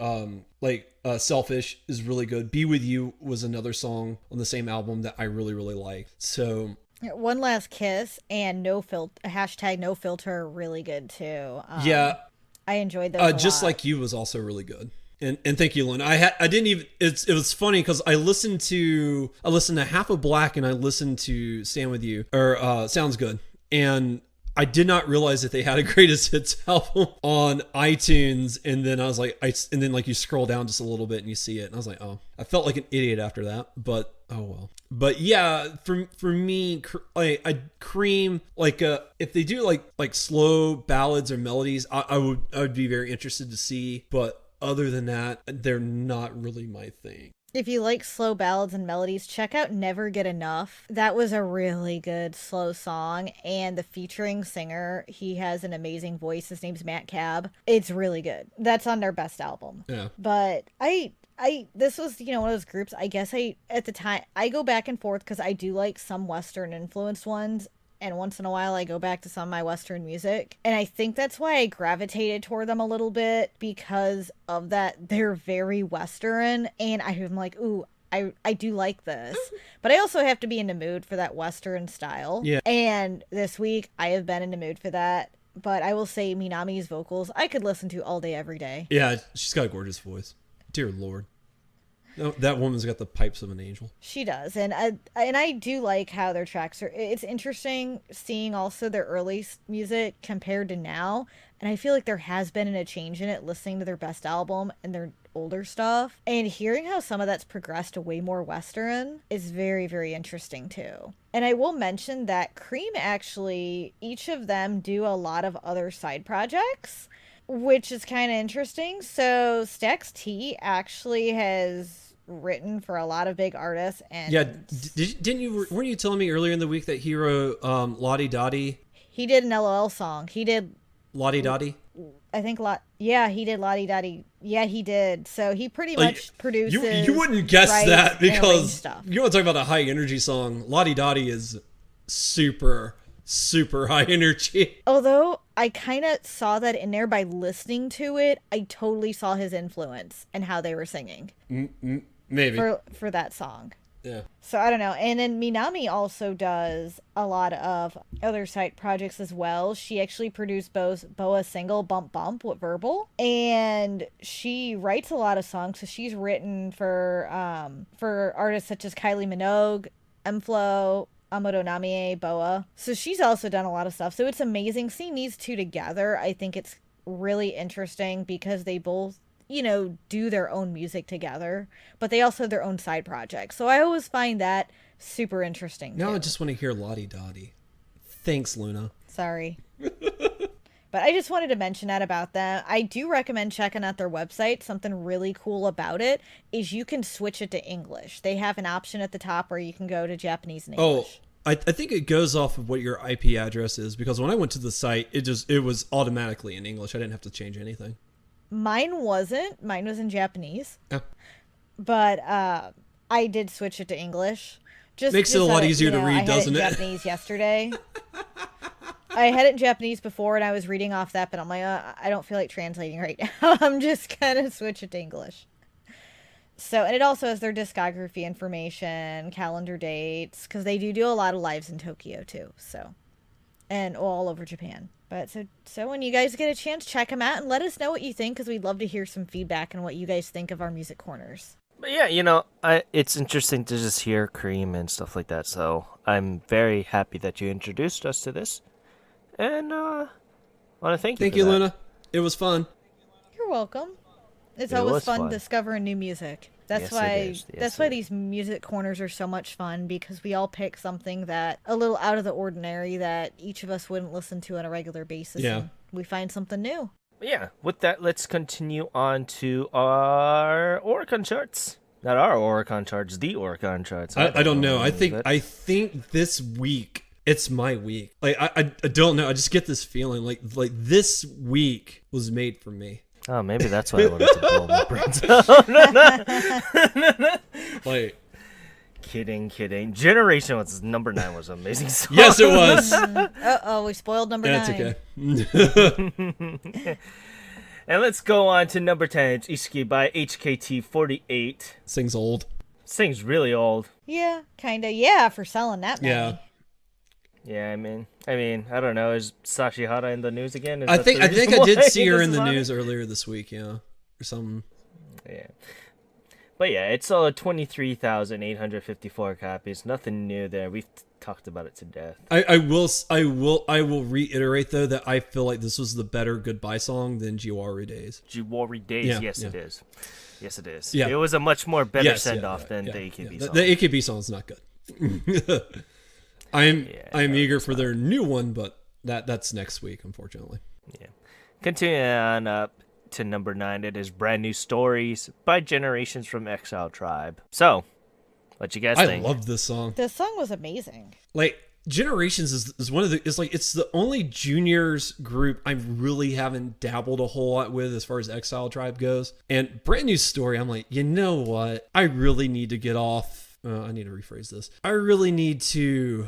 [SPEAKER 3] Selfish is really good. Be With You was another song on the same album that I really, really like. So
[SPEAKER 2] One Last Kiss and No Filter are really good too.
[SPEAKER 3] yeah,
[SPEAKER 2] I enjoyed those.
[SPEAKER 3] Just
[SPEAKER 2] a lot.
[SPEAKER 3] Like You was also really good. And thank you, Lynn. I didn't even. It was funny because I listened to half of Black and I listened to Stand With You or Sounds Good, and I did not realize that they had a greatest hits album on iTunes. And then I was like, and then like you scroll down just a little bit and you see it, and I was like, oh, I felt like an idiot after that, but oh well. But yeah, for me, Cream, like if they do like slow ballads or melodies, I would be very interested to see. But other than that, they're not really my thing.
[SPEAKER 2] If you like slow ballads and melodies, check out Never Get Enough. That was a really good slow song, and the featuring singer, he has an amazing voice. His name's Matt Cab. It's really good. That's on their best album.
[SPEAKER 3] Yeah.
[SPEAKER 2] But this was, one of those groups, I guess at the time, I go back and forth because I do like some Western influenced ones. And once in a while, I go back to some of my Western music. And I think that's why I gravitated toward them a little bit, because of that. They're very Western. And I'm like, ooh, I do like this. But I also have to be in the mood for that Western style.
[SPEAKER 3] Yeah.
[SPEAKER 2] And this week, I have been in the mood for that. But I will say Minami's vocals, I could listen to all day, every day.
[SPEAKER 3] Yeah, she's got a gorgeous voice. Dear Lord. No, that woman's got the pipes of an angel.
[SPEAKER 2] She does, and I do like how their tracks are. It's interesting seeing also their early music compared to now, and I feel like there has been a change in it. Listening to their best album and their older stuff, and hearing how some of that's progressed to way more Western is very, very interesting too. And I will mention that Cream actually, each of them do a lot of other side projects, which is kind of interesting. So Stax T actually has written for a lot of big artists, and
[SPEAKER 3] weren't you telling me earlier in the week that he wrote Lottie Dottie?
[SPEAKER 2] He did an LOL song. He did
[SPEAKER 3] Lottie Dottie?
[SPEAKER 2] I think he did Lottie Dottie. Yeah, he did. So he pretty much produces.
[SPEAKER 3] You wouldn't guess that because
[SPEAKER 2] stuff.
[SPEAKER 3] you want to talk about a high energy song. Lottie Dottie is super high energy.
[SPEAKER 2] Although I kind of saw that in there by listening to it, I totally saw his influence and how they were singing.
[SPEAKER 3] Maybe
[SPEAKER 2] for that song.
[SPEAKER 3] Yeah.
[SPEAKER 2] So I don't know. And then Minami also does a lot of other side projects as well. She actually produced Boa's single Bump Bump with Verbal. And she writes a lot of songs. So she's written for artists such as Kylie Minogue, M-Flo, Amado Namie, Boa. So she's also done a lot of stuff. So it's amazing seeing these two together. I think it's really interesting because they both do their own music together, but they also have their own side projects. So I always find that super interesting.
[SPEAKER 3] Now
[SPEAKER 2] too.
[SPEAKER 3] I just want to hear Lottie Dottie. Thanks, Luna.
[SPEAKER 2] Sorry. But I just wanted to mention that about them. I do recommend checking out their website. Something really cool about it is you can switch it to English. They have an option at the top where you can go to Japanese and English.
[SPEAKER 3] I think it goes off of what your IP address is, because when I went to the site, it was automatically in English. I didn't have to change anything.
[SPEAKER 2] Mine wasn't. Mine was in Japanese.
[SPEAKER 3] Oh.
[SPEAKER 2] But I did switch it to English.
[SPEAKER 3] Makes it a lot easier to read, doesn't it?
[SPEAKER 2] I had it in Japanese yesterday. I had it in Japanese before, and I was reading off that, but I'm like, I don't feel like translating right now. I'm just gonna switch it to English. So, and it also has their discography information, calendar dates, because they do a lot of lives in Tokyo too. So, and all over Japan. But so when you guys get a chance, check them out and let us know what you think, because we'd love to hear some feedback and what you guys think of our music corners.
[SPEAKER 1] But yeah, it's interesting to just hear Cream and stuff like that. So I'm very happy that you introduced us to this, and want to thank you.
[SPEAKER 3] Thank
[SPEAKER 1] for
[SPEAKER 3] you,
[SPEAKER 1] that.
[SPEAKER 3] Luna. It was fun.
[SPEAKER 2] You're welcome. It's
[SPEAKER 1] It
[SPEAKER 2] always
[SPEAKER 1] was
[SPEAKER 2] fun
[SPEAKER 1] fun.
[SPEAKER 2] discovering new music. That's
[SPEAKER 1] Yes, it
[SPEAKER 2] why
[SPEAKER 1] is. Yes,
[SPEAKER 2] that's why
[SPEAKER 1] it
[SPEAKER 2] these music corners are so much fun, because we all pick something that a little out of the ordinary that each of us wouldn't listen to on a regular basis.
[SPEAKER 3] Yeah.
[SPEAKER 2] And we find something new.
[SPEAKER 1] But yeah, with that, let's continue on to our Oricon charts. Not our Oricon charts, the Oricon charts.
[SPEAKER 3] I don't know.
[SPEAKER 1] what it is.
[SPEAKER 3] I think this week it's my week. Like I don't know. I just get this feeling like this week was made for me.
[SPEAKER 1] Oh, maybe that's why I wanted to blow my brains out.
[SPEAKER 3] Like,
[SPEAKER 1] Kidding. Generation was number 9 was an amazing song.
[SPEAKER 3] yes, it was.
[SPEAKER 2] Uh-oh, we spoiled number 9.
[SPEAKER 3] That's okay.
[SPEAKER 1] And let's go on to number 10. It's Ishiki by HKT48.
[SPEAKER 3] Sings old.
[SPEAKER 1] Sings really old.
[SPEAKER 2] Yeah, kind of. Yeah, for selling that many.
[SPEAKER 3] Yeah.
[SPEAKER 1] Yeah, I mean, I don't know. Is Sashi Hara in the news again? Is
[SPEAKER 3] I
[SPEAKER 1] that
[SPEAKER 3] think
[SPEAKER 1] the
[SPEAKER 3] I think
[SPEAKER 1] reason
[SPEAKER 3] I did
[SPEAKER 1] why
[SPEAKER 3] see her
[SPEAKER 1] this
[SPEAKER 3] in
[SPEAKER 1] is
[SPEAKER 3] the
[SPEAKER 1] on it?
[SPEAKER 3] news earlier this week, yeah, or something.
[SPEAKER 1] Yeah. But yeah, it's all 23,854 copies. Nothing new there. We've talked about it to death.
[SPEAKER 3] I will reiterate though that I feel like this was the better goodbye song than Jiwari Days.
[SPEAKER 1] Jiwari Days,
[SPEAKER 3] Yeah,
[SPEAKER 1] yes,
[SPEAKER 3] yeah.
[SPEAKER 1] it is. Yes, it is.
[SPEAKER 3] Yeah.
[SPEAKER 1] It was a much more better
[SPEAKER 3] Yes,
[SPEAKER 1] send
[SPEAKER 3] yeah,
[SPEAKER 1] off
[SPEAKER 3] yeah,
[SPEAKER 1] than
[SPEAKER 3] yeah,
[SPEAKER 1] the AKB
[SPEAKER 3] yeah.
[SPEAKER 1] song.
[SPEAKER 3] The AKB song is not good. I'm
[SPEAKER 1] no,
[SPEAKER 3] eager for their new one, but that's next week, unfortunately.
[SPEAKER 1] Yeah. Continuing on up to number 9, it is Brand New Stories by Generations from Exile Tribe. So, what you guys
[SPEAKER 3] I
[SPEAKER 1] think?
[SPEAKER 3] love this song.
[SPEAKER 2] This song was amazing.
[SPEAKER 3] Like Generations is one of the it's the only juniors group I really haven't dabbled a whole lot with as far as Exile Tribe goes. And Brand New Story, I'm like, you know what? I really need to get off. I need to rephrase this. I really need to.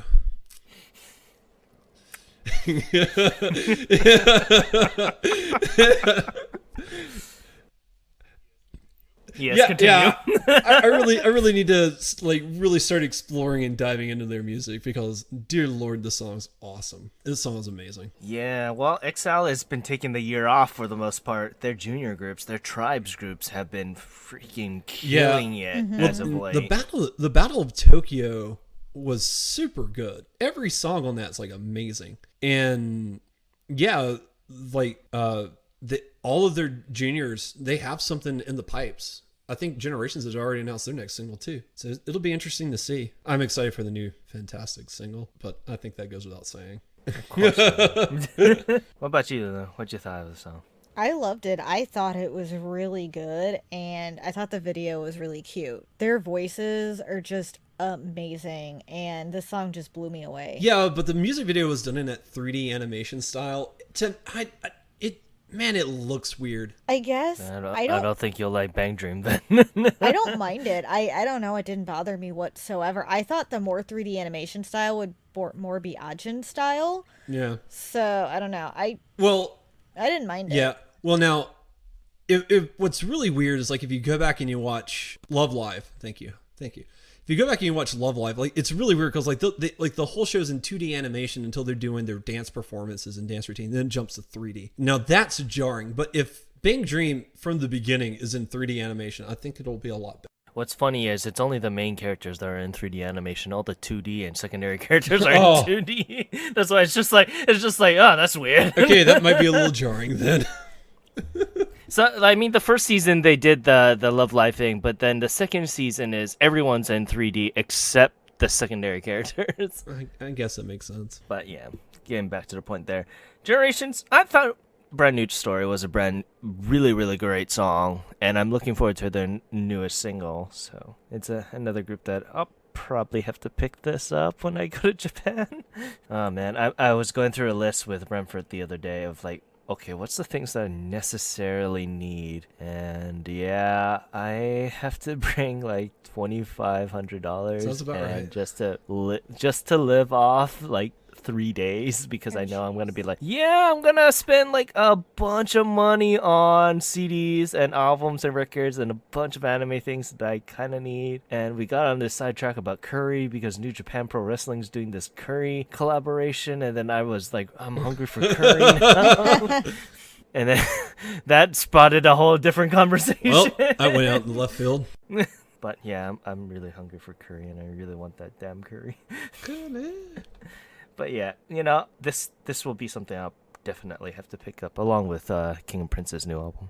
[SPEAKER 1] Yes, continue.
[SPEAKER 3] I really need to really start exploring and diving into their music, because dear Lord, this song's awesome. This song is amazing.
[SPEAKER 1] Yeah, well, Exile has been taking the year off for the most part. Their junior groups, their tribes groups have been freaking killing it as of late.
[SPEAKER 3] The Battle of Tokyo was super good. Every song on that's like amazing. And yeah, like all of their juniors, they have something in the pipes. I think Generations has already announced their next single too. So it'll be interesting to see. I'm excited for the new Fantastic single, but I think that goes without saying.
[SPEAKER 1] What about you, though? What you thought of the song?
[SPEAKER 2] I loved it. I thought it was really good, and I thought the video was really cute. Their voices are just amazing, and this song just blew me away.
[SPEAKER 3] Yeah, but the music video was done in that 3D animation style. It looks weird.
[SPEAKER 2] I guess
[SPEAKER 1] I don't think you'll like Bang Dream then.
[SPEAKER 2] I don't mind it. I don't know. It didn't bother me whatsoever. I thought the more 3D animation style would more be Ajin style.
[SPEAKER 3] Yeah.
[SPEAKER 2] So I don't know. I didn't mind it.
[SPEAKER 3] Yeah. Well, now, if what's really weird is like if you go back and you watch Love Live. Thank you. if you go back and you watch Love Live, like it's really weird because like the whole show's in 2D animation until they're doing their dance performances and dance routine, then it jumps to 3D. Now that's jarring, but if Bang Dream from the beginning is in 3D animation, I think it'll be a lot better.
[SPEAKER 1] What's funny is it's only the main characters that are in 3D animation. All the 2D and secondary characters are
[SPEAKER 3] Oh.
[SPEAKER 1] in 2D. That's why it's just like, oh, that's weird.
[SPEAKER 3] Okay, that might be a little jarring then.
[SPEAKER 1] So, I mean, the first season they did the Love Live thing, but then the second season is everyone's in 3D except the secondary characters.
[SPEAKER 3] I guess that makes sense.
[SPEAKER 1] But yeah, getting back to the point there. Generations, I thought Brand New Story was a really great song, and I'm looking forward to their newest single. So it's another group that I'll probably have to pick this up when I go to Japan. Oh man, I was going through a list with Brentford the other day of like, okay, what's the things that I necessarily need? And yeah, I have to bring like $2,500
[SPEAKER 3] Sounds about right.
[SPEAKER 1] just to live off like 3 days, because I know I'm gonna be like, yeah, I'm gonna spend like a bunch of money on CDs and albums and records and a bunch of anime things that I kind of need. And we got on this sidetrack about curry because New Japan Pro Wrestling's doing this curry collaboration, and then I was like, I'm hungry for curry now. And then that spotted a whole different conversation.
[SPEAKER 3] Well, I went out in the left field.
[SPEAKER 1] But yeah, I'm really hungry for curry, and I really want that damn curry. But yeah, this will be something I'll definitely have to pick up, along with King and Prince's new album.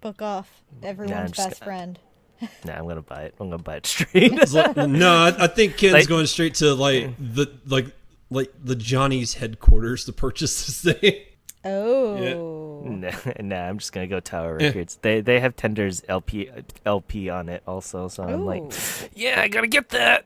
[SPEAKER 2] Book off. Everyone's best friend.
[SPEAKER 1] Nah, I'm gonna buy it. I'm gonna buy it straight.
[SPEAKER 3] No, I think Ken's
[SPEAKER 1] Like-
[SPEAKER 3] going straight to like the Johnny's headquarters to purchase this thing.
[SPEAKER 2] Oh.
[SPEAKER 1] Nah, I'm just gonna go Tower Records. They have Tender's LP on it also, so I'm like, yeah, I gotta get that.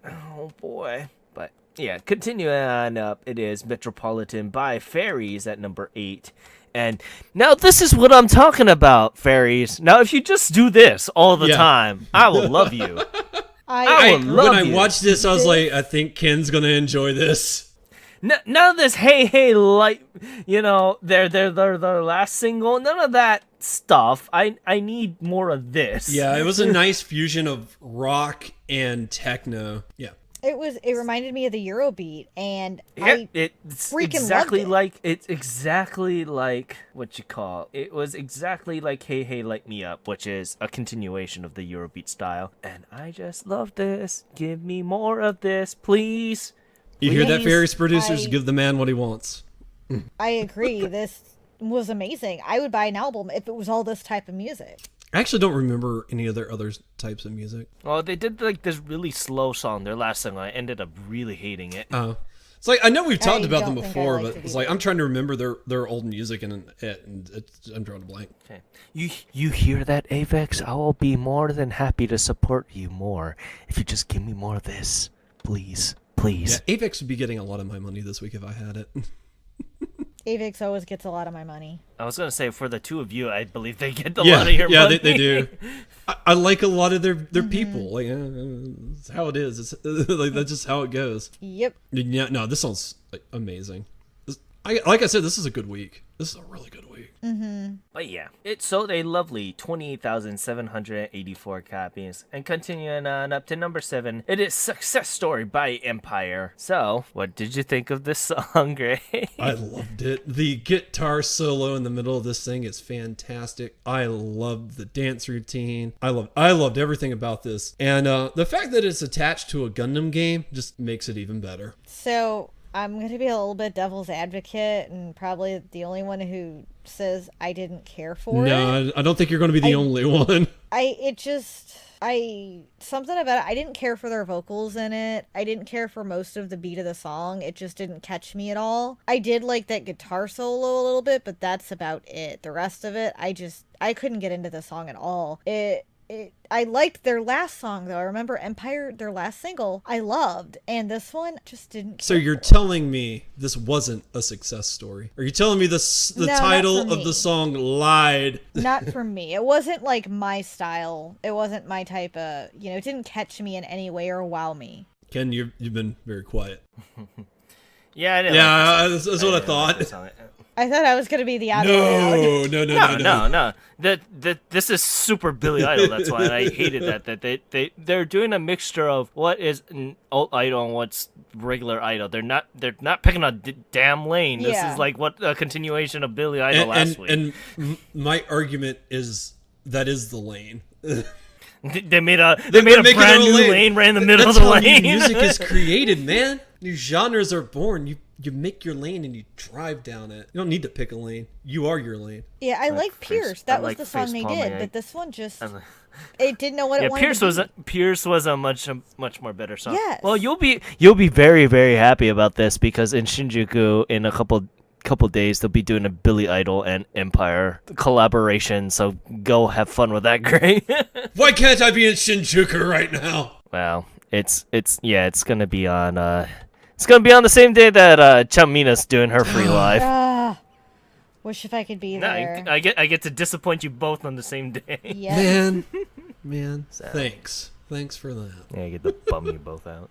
[SPEAKER 1] Oh boy. But yeah, continuing on up, it is Metropolitan by Fairies at number 8. And now this is what I'm talking about, Fairies. Now if you just do this all the time, I will love you. I will love
[SPEAKER 3] When I
[SPEAKER 1] you.
[SPEAKER 3] watched this, I was like, I think Ken's gonna enjoy this.
[SPEAKER 1] None of this hey like their last single, none of that stuff. I need more of this.
[SPEAKER 3] Yeah, it was a nice fusion of rock and techno. Yeah.
[SPEAKER 2] It reminded me of the Eurobeat, and
[SPEAKER 1] It's
[SPEAKER 2] freaking
[SPEAKER 1] exactly
[SPEAKER 2] loved it.
[SPEAKER 1] like what you call. It was exactly like Hey Light Me Up, which is a continuation of the Eurobeat style. And I just love this. Give me more of this, please.
[SPEAKER 3] You hear that,
[SPEAKER 1] Please.
[SPEAKER 3] Fairies producers?
[SPEAKER 2] I-
[SPEAKER 3] Give the man what he wants.
[SPEAKER 2] I agree. This was amazing. I would buy an album if it was all this type of music.
[SPEAKER 3] I actually don't remember any of their other types of music.
[SPEAKER 1] Well, they did like this really slow song. Their last song, I ended up really hating it.
[SPEAKER 3] Oh. It's like, I know we've talked
[SPEAKER 2] I
[SPEAKER 3] about them
[SPEAKER 2] don't think I
[SPEAKER 3] before,
[SPEAKER 2] liked
[SPEAKER 3] but
[SPEAKER 2] it
[SPEAKER 3] it's like,
[SPEAKER 2] either.
[SPEAKER 3] I'm trying to remember their old music and I'm drawing a blank.
[SPEAKER 1] Okay. You hear that, Avex? I will be more than happy to support you more if you just give me more of this, please.
[SPEAKER 3] Yeah, Avex would be getting a lot of my money this week if I had it.
[SPEAKER 2] Avix always gets a lot of my money.
[SPEAKER 1] I was gonna say, for the two of you, I believe they get a
[SPEAKER 3] Yeah,
[SPEAKER 1] lot of your
[SPEAKER 3] yeah,
[SPEAKER 1] money.
[SPEAKER 3] they do. I like a lot of their people. Like, it's how it is. It's like that's just how it goes.
[SPEAKER 2] Yep.
[SPEAKER 3] Yeah, no, this sounds like amazing. Like I said, this is a good week. This is a really good week.
[SPEAKER 1] But yeah, it sold a lovely 28,784 copies. And continuing on up to number 7, it is Success Story by Empire. So, what did you think of this song, Gray?
[SPEAKER 3] I loved it. The guitar solo in the middle of this thing is fantastic. I loved the dance routine. I loved everything about this. And the fact that it's attached to a Gundam game just makes it even better.
[SPEAKER 2] So I'm going to be a little bit devil's advocate and probably the only one who says I didn't care for it.
[SPEAKER 3] No, I don't think you're going to be the only one.
[SPEAKER 2] Something about it, I didn't care for their vocals in it. I didn't care for most of the beat of the song. It just didn't catch me at all. I did like that guitar solo a little bit, but that's about it. The rest of it, I couldn't get into the song at all. I liked their last song though. I remember Empire, their last single, I loved, and this one just didn't.
[SPEAKER 3] So you're telling me this wasn't a success story? Are you telling me the
[SPEAKER 2] No, not
[SPEAKER 3] title
[SPEAKER 2] for
[SPEAKER 3] of
[SPEAKER 2] me.
[SPEAKER 3] the song lied?
[SPEAKER 2] Not for me. It wasn't like my style. It wasn't my type of. It didn't catch me in any way or wow me.
[SPEAKER 3] Ken, you've been very quiet.
[SPEAKER 1] Yeah, I didn't
[SPEAKER 3] Yeah,
[SPEAKER 1] like this song.
[SPEAKER 3] that's what I
[SPEAKER 1] didn't like
[SPEAKER 3] thought.
[SPEAKER 1] this song.
[SPEAKER 2] I thought I was gonna be the odd one out.
[SPEAKER 3] No.
[SPEAKER 1] This is super Billy Idol. That's why I hated that they're doing a mixture of what is an alt idol and what's regular idol. They're not picking a damn lane. This
[SPEAKER 2] Yeah.
[SPEAKER 1] is like what a continuation of Billy Idol last week.
[SPEAKER 3] My argument is that is the lane.
[SPEAKER 1] They made a
[SPEAKER 3] They're
[SPEAKER 1] brand
[SPEAKER 3] making their own
[SPEAKER 1] new lane right in the middle
[SPEAKER 3] That's
[SPEAKER 1] of the
[SPEAKER 3] how
[SPEAKER 1] lane.
[SPEAKER 3] new music is created, man. New genres are born. You make your lane and you drive down it. You don't need to pick a lane. You are your lane.
[SPEAKER 2] Yeah, I like
[SPEAKER 1] face-
[SPEAKER 2] Pierce.
[SPEAKER 1] I
[SPEAKER 2] That was
[SPEAKER 1] like
[SPEAKER 2] the song they
[SPEAKER 1] face-palming.
[SPEAKER 2] did, but this one just
[SPEAKER 1] I'm like-
[SPEAKER 2] it didn't know what
[SPEAKER 1] Yeah,
[SPEAKER 2] it wanted to be.
[SPEAKER 1] Pierce was a much more better song.
[SPEAKER 2] Yes.
[SPEAKER 1] Well, you'll be very very happy about this because in Shinjuku in a couple days they'll be doing a Billy Idol and Empire collaboration. So go have fun with that, Gray.
[SPEAKER 3] Why can't I be in Shinjuku right now?
[SPEAKER 1] Wow, it's gonna be on the same day that Chamina's doing her free live.
[SPEAKER 2] Ah, wish if I could be
[SPEAKER 1] No,
[SPEAKER 2] there.
[SPEAKER 1] I get to disappoint you both on the same day.
[SPEAKER 2] Yes.
[SPEAKER 3] Man, thanks for that.
[SPEAKER 1] Yeah, I get to bum you both out.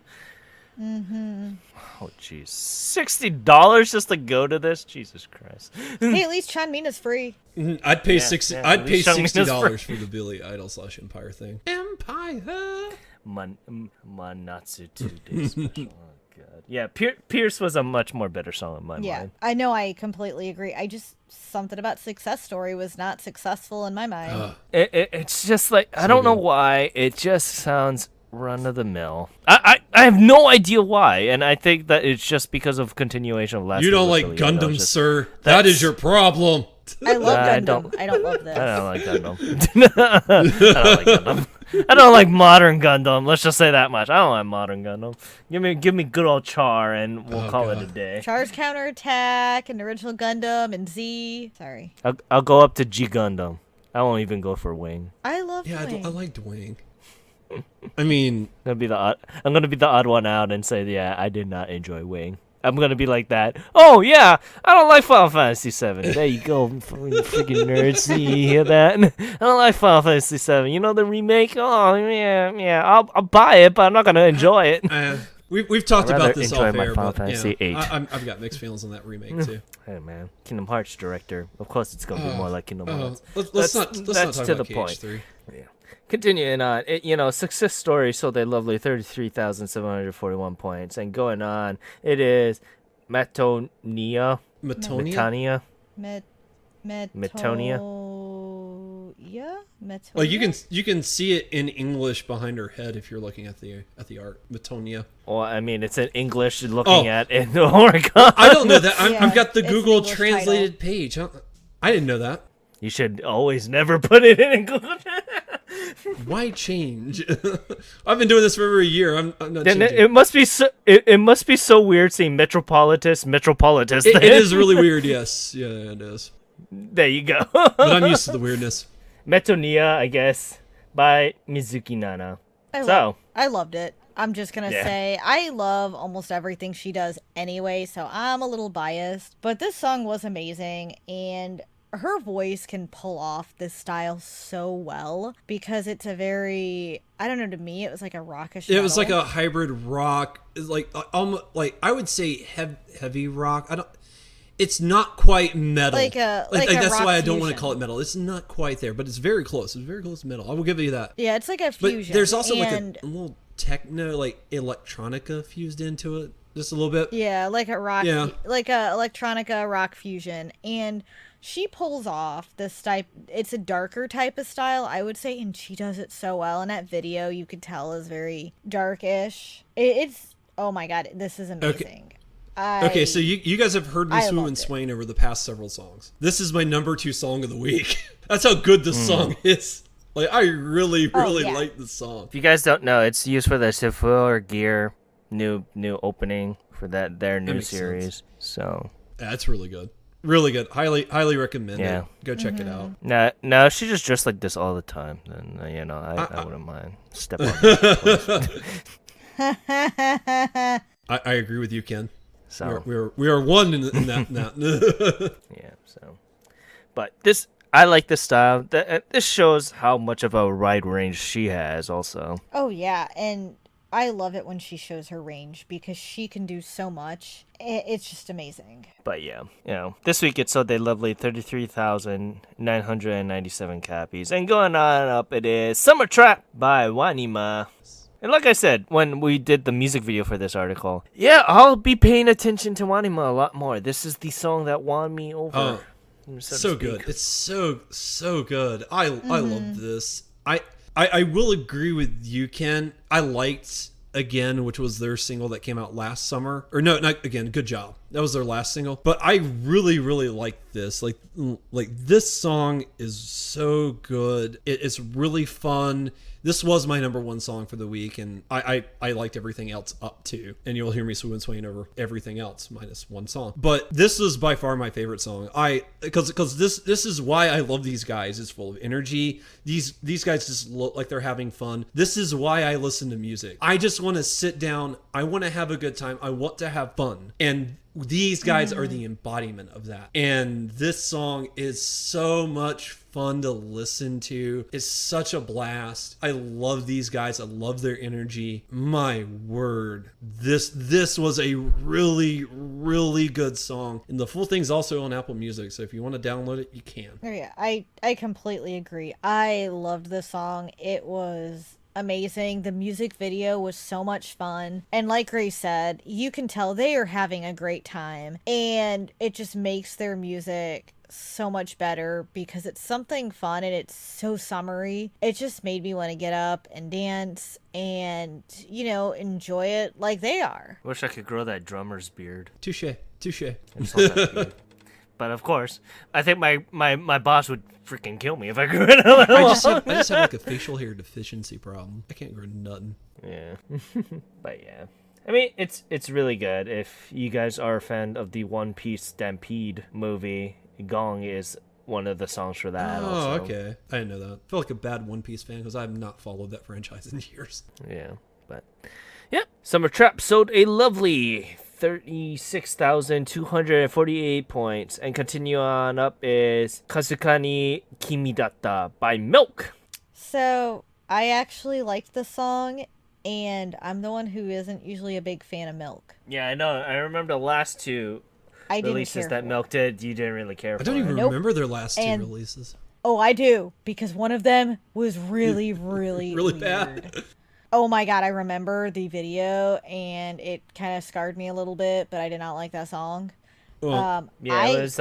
[SPEAKER 1] Oh jeez, $60 just to go to this? Jesus Christ.
[SPEAKER 2] Hey, at least Chanmina's free.
[SPEAKER 3] I'd pay
[SPEAKER 1] yeah,
[SPEAKER 3] I'd
[SPEAKER 1] at
[SPEAKER 3] pay
[SPEAKER 1] least Shang Mina's
[SPEAKER 3] $60 for the Billy Idol / Empire thing. Empire.
[SPEAKER 1] Manatsu 2-day special. Oh god. Yeah, Pierce was a much more better song in my
[SPEAKER 2] Yeah,
[SPEAKER 1] mind.
[SPEAKER 2] I know. I completely agree. I just something about Success Story was not successful in my mind.
[SPEAKER 1] It's just like I don't know why. It just sounds run of the mill. I have no idea why, and I think that it's just because of continuation of last.
[SPEAKER 3] You don't
[SPEAKER 1] week
[SPEAKER 3] like
[SPEAKER 1] with Billy Idol.
[SPEAKER 3] Gundam,
[SPEAKER 1] Just-
[SPEAKER 3] sir. That is your problem.
[SPEAKER 2] I love
[SPEAKER 1] I
[SPEAKER 2] Gundam.
[SPEAKER 1] don't-
[SPEAKER 2] I don't love this.
[SPEAKER 1] I don't like Gundam. I don't like Gundam. I don't like modern Gundam. Let's just say that much. I don't like modern Gundam. Give me good old Char, and we'll call it a day.
[SPEAKER 2] Char's Counterattack and Original Gundam and Z. Sorry,
[SPEAKER 1] I'll go up to G Gundam. I won't even go for Wing.
[SPEAKER 2] I love.
[SPEAKER 3] Yeah,
[SPEAKER 2] Wing.
[SPEAKER 3] I liked Wing. I mean,
[SPEAKER 1] I'm gonna be the odd one out and say, yeah, I did not enjoy Wing. I'm gonna be like that. Oh yeah, I don't like Final Fantasy VII. There you go, freaking nerds. You hear that? I don't like Final Fantasy VII. You know the remake? Oh yeah. I'll buy it, but I'm not gonna enjoy it.
[SPEAKER 3] we've talked
[SPEAKER 1] I'd rather
[SPEAKER 3] about this
[SPEAKER 1] enjoy
[SPEAKER 3] off
[SPEAKER 1] my
[SPEAKER 3] air,
[SPEAKER 1] Final
[SPEAKER 3] but
[SPEAKER 1] Fantasy
[SPEAKER 3] yeah,
[SPEAKER 1] VIII.
[SPEAKER 3] I've got mixed feelings on that remake too.
[SPEAKER 1] Hey man, Kingdom Hearts director. Of course, it's gonna be more like Kingdom Hearts.
[SPEAKER 3] Let's not
[SPEAKER 1] that's
[SPEAKER 3] talk
[SPEAKER 1] to
[SPEAKER 3] about
[SPEAKER 1] the point.
[SPEAKER 3] KH3.
[SPEAKER 1] Yeah. Continuing on, Success Story sold a lovely 33,741 points, and going on, it is Metonia.
[SPEAKER 3] Metonia.
[SPEAKER 1] Metonia?
[SPEAKER 2] Yeah, Metonia.
[SPEAKER 3] Well, you can see it in English behind her head if you're looking at the art. Metonia.
[SPEAKER 1] Well, I mean, it's in English looking
[SPEAKER 3] Oh.
[SPEAKER 1] at in Oregon.
[SPEAKER 3] I don't know that.
[SPEAKER 2] Yeah,
[SPEAKER 3] I've got the
[SPEAKER 2] it's an
[SPEAKER 3] Google
[SPEAKER 2] English
[SPEAKER 3] translated page. I didn't know that.
[SPEAKER 1] You should always never put it in English.
[SPEAKER 3] Why change? I've been doing this for over a year. I'm not
[SPEAKER 1] Then
[SPEAKER 3] changing.
[SPEAKER 1] it must be so. It must be so weird seeing Metropolitus.
[SPEAKER 3] It is really weird. Yes, yeah, it is.
[SPEAKER 1] There you go.
[SPEAKER 3] But I'm used to the weirdness.
[SPEAKER 1] Metonia, I guess, by Mizuki Nana.
[SPEAKER 2] I loved it. I'm just gonna
[SPEAKER 1] Yeah.
[SPEAKER 2] say I love almost everything she does anyway, so I'm a little biased. But this song was amazing, and her voice can pull off this style so well because it's a very, I don't know, to me it was like a rockish.
[SPEAKER 3] It was like
[SPEAKER 2] metal.
[SPEAKER 3] a hybrid rock, like I would say heavy rock. I don't. It's not quite metal.
[SPEAKER 2] Like a
[SPEAKER 3] that's
[SPEAKER 2] rock
[SPEAKER 3] why I don't want to
[SPEAKER 2] fusion.
[SPEAKER 3] call it metal. It's not quite there, but it's very close. It's very close to metal. I will give you that.
[SPEAKER 2] Yeah, it's like a
[SPEAKER 3] But
[SPEAKER 2] fusion.
[SPEAKER 3] there's also like
[SPEAKER 2] and,
[SPEAKER 3] a little techno, like electronica fused into it, just a little bit.
[SPEAKER 2] yeah, like a rock,
[SPEAKER 3] Yeah.
[SPEAKER 2] like a electronica rock fusion, and she pulls off this type. It's a darker type of style, I would say, and she does it so well. And that video, you could tell, is very darkish. It's oh my god, this is amazing.
[SPEAKER 3] Okay, so you guys have heard me
[SPEAKER 2] I
[SPEAKER 3] swoon
[SPEAKER 2] loved
[SPEAKER 3] and
[SPEAKER 2] it.
[SPEAKER 3] swain over the past several songs. This is my number 2 song of the week. That's how good this song is. Like, I really
[SPEAKER 2] yeah.
[SPEAKER 3] like this song.
[SPEAKER 1] If you guys don't know, it's used for the Sephora Gear new opening for their new
[SPEAKER 3] makes
[SPEAKER 1] series.
[SPEAKER 3] sense.
[SPEAKER 1] So
[SPEAKER 3] Yeah, it's really good. Really good. Highly recommend
[SPEAKER 1] Yeah.
[SPEAKER 3] it. Go check it out.
[SPEAKER 1] no, she just dressed like this all the time. Then I wouldn't mind step on her.
[SPEAKER 3] I agree with you, Ken.
[SPEAKER 1] So
[SPEAKER 3] We are one in that.
[SPEAKER 1] yeah, so but I like this style. This shows how much of a wide range she has. Also,
[SPEAKER 2] Oh yeah, and I love it when she shows her range because she can do so much. It's just amazing.
[SPEAKER 1] But yeah, this week it sold a lovely 33,997 copies. And going on up, it is Summer Trap by Wanima. And like I said, when we did the music video for this article, yeah, I'll be paying attention to Wanima a lot more. This is the song that won me over.
[SPEAKER 3] Oh,
[SPEAKER 1] to
[SPEAKER 3] so good.
[SPEAKER 1] speak.
[SPEAKER 3] It's so good. I love this. I will agree with you, Ken. I liked Again, which was their single that came out last summer. Or no, not Again, Good Job. That was their last single. But I really, really like this. Like this song is so good. It's really fun. This was my number one song for the week, and I liked everything else up to. And you'll hear me swaying over everything else minus one song. But this is by far my favorite song. Because this is why I love these guys. It's full of energy. These guys just look like they're having fun. This is why I listen to music. I just want to sit down. I want to have a good time. I want to have fun. And these guys are the embodiment of that. And this song is so much fun to listen to. It's such a blast. I love these guys. I love their energy. My word. This was a really, really good song. And the full thing's also on Apple Music. So if you want to download it, you can.
[SPEAKER 2] Oh, yeah, I completely agree. I loved the song. It was amazing. The music video was so much fun. And like Ray said, you can tell they are having a great time. And it just makes their music so much better because it's something fun and it's so summery. It just made me want to get up and dance and, enjoy it like they are.
[SPEAKER 1] Wish I could grow that drummer's beard.
[SPEAKER 3] Touche.
[SPEAKER 1] I just want that beard. But of course, I think my boss would freaking kill me if I grew it out.
[SPEAKER 3] I just have like a facial hair deficiency problem. I can't grow nothing.
[SPEAKER 1] Yeah. But yeah. I mean, it's really good. If you guys are a fan of the One Piece Stampede movie, Gong is one of the songs for that.
[SPEAKER 3] Oh,
[SPEAKER 1] also.
[SPEAKER 3] okay. I didn't know that. I feel like a bad One Piece fan because I have not followed that franchise in years.
[SPEAKER 1] Yeah, but yeah, Summer Trap sold a lovely 36,248 points, and continue on up is Kazukani Kimidatta by Milk.
[SPEAKER 2] So I actually liked the song, and I'm the one who isn't usually a big fan of Milk.
[SPEAKER 1] Yeah, I know. I remember the last two
[SPEAKER 2] I didn't
[SPEAKER 1] releases
[SPEAKER 2] care
[SPEAKER 1] that
[SPEAKER 2] for.
[SPEAKER 1] Milk did. You didn't really care for.
[SPEAKER 3] I don't even
[SPEAKER 2] Nope.
[SPEAKER 3] remember their last two
[SPEAKER 2] And-
[SPEAKER 3] releases.
[SPEAKER 2] Oh, I do, because one of them was really, really,
[SPEAKER 3] Really
[SPEAKER 2] weird.
[SPEAKER 3] bad.
[SPEAKER 2] Oh my god, I remember the video, and it kind of scarred me a little bit, but I did not like that song.
[SPEAKER 3] Well,
[SPEAKER 1] Yeah, it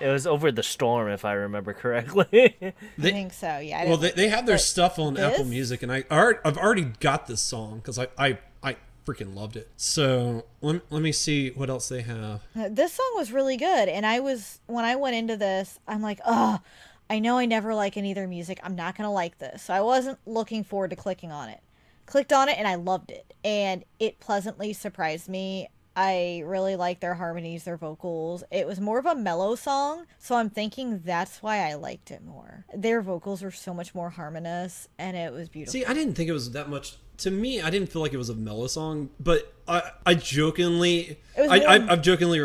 [SPEAKER 1] was Over the Storm, if I remember correctly.
[SPEAKER 2] I think so, yeah.
[SPEAKER 3] well, they have their
[SPEAKER 2] but
[SPEAKER 3] stuff on Apple
[SPEAKER 2] this?
[SPEAKER 3] Music, and I've already got this song because I freaking loved it. So let me see what else they have.
[SPEAKER 2] This song was really good, and when I went into this, I'm like, ugh, I know I never like any of their music. I'm not going to like this. So I wasn't looking forward to clicking on it. Clicked on it, and I loved it. And it pleasantly surprised me. I really liked their harmonies, their vocals. It was more of a mellow song, so I'm thinking that's why I liked it more. Their vocals were so much more harmonious, and it was beautiful.
[SPEAKER 3] See, I didn't think it was that much. To me, I didn't feel like it was a mellow song, but I jokingly,
[SPEAKER 2] It was
[SPEAKER 3] I've jokingly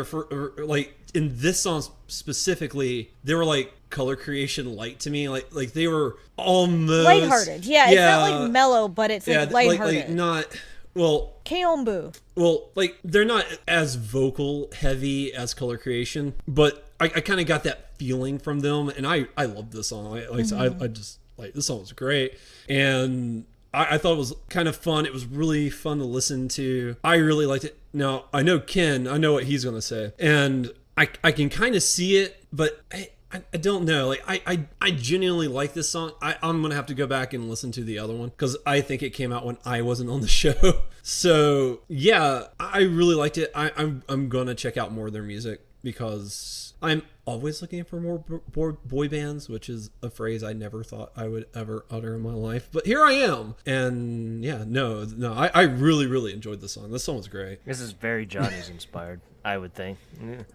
[SPEAKER 3] like in this song specifically, they were like color creation light to me, like they were almost
[SPEAKER 2] Lighthearted. Yeah, it's not like mellow, but it's like lighthearted.
[SPEAKER 3] like not well.
[SPEAKER 2] Keombu.
[SPEAKER 3] Well, like they're not as vocal heavy as color creation, but I kind of got that feeling from them, and I loved this song. I just like this song was great, and I thought it was kind of fun. It was really fun to listen to. I really liked it. Now I know Ken. I know what he's gonna say, and I can kind of see it, but I don't know. Like I genuinely like this song. I'm gonna have to go back and listen to the other one because I think it came out when I wasn't on the show. So yeah, I really liked it. I'm gonna check out more of their music because I'm always looking for more boy bands, which is a phrase I never thought I would ever utter in my life. But here I am, and yeah, no, I really really enjoyed this song. This song was great.
[SPEAKER 1] This is very Johnny's inspired, I would think.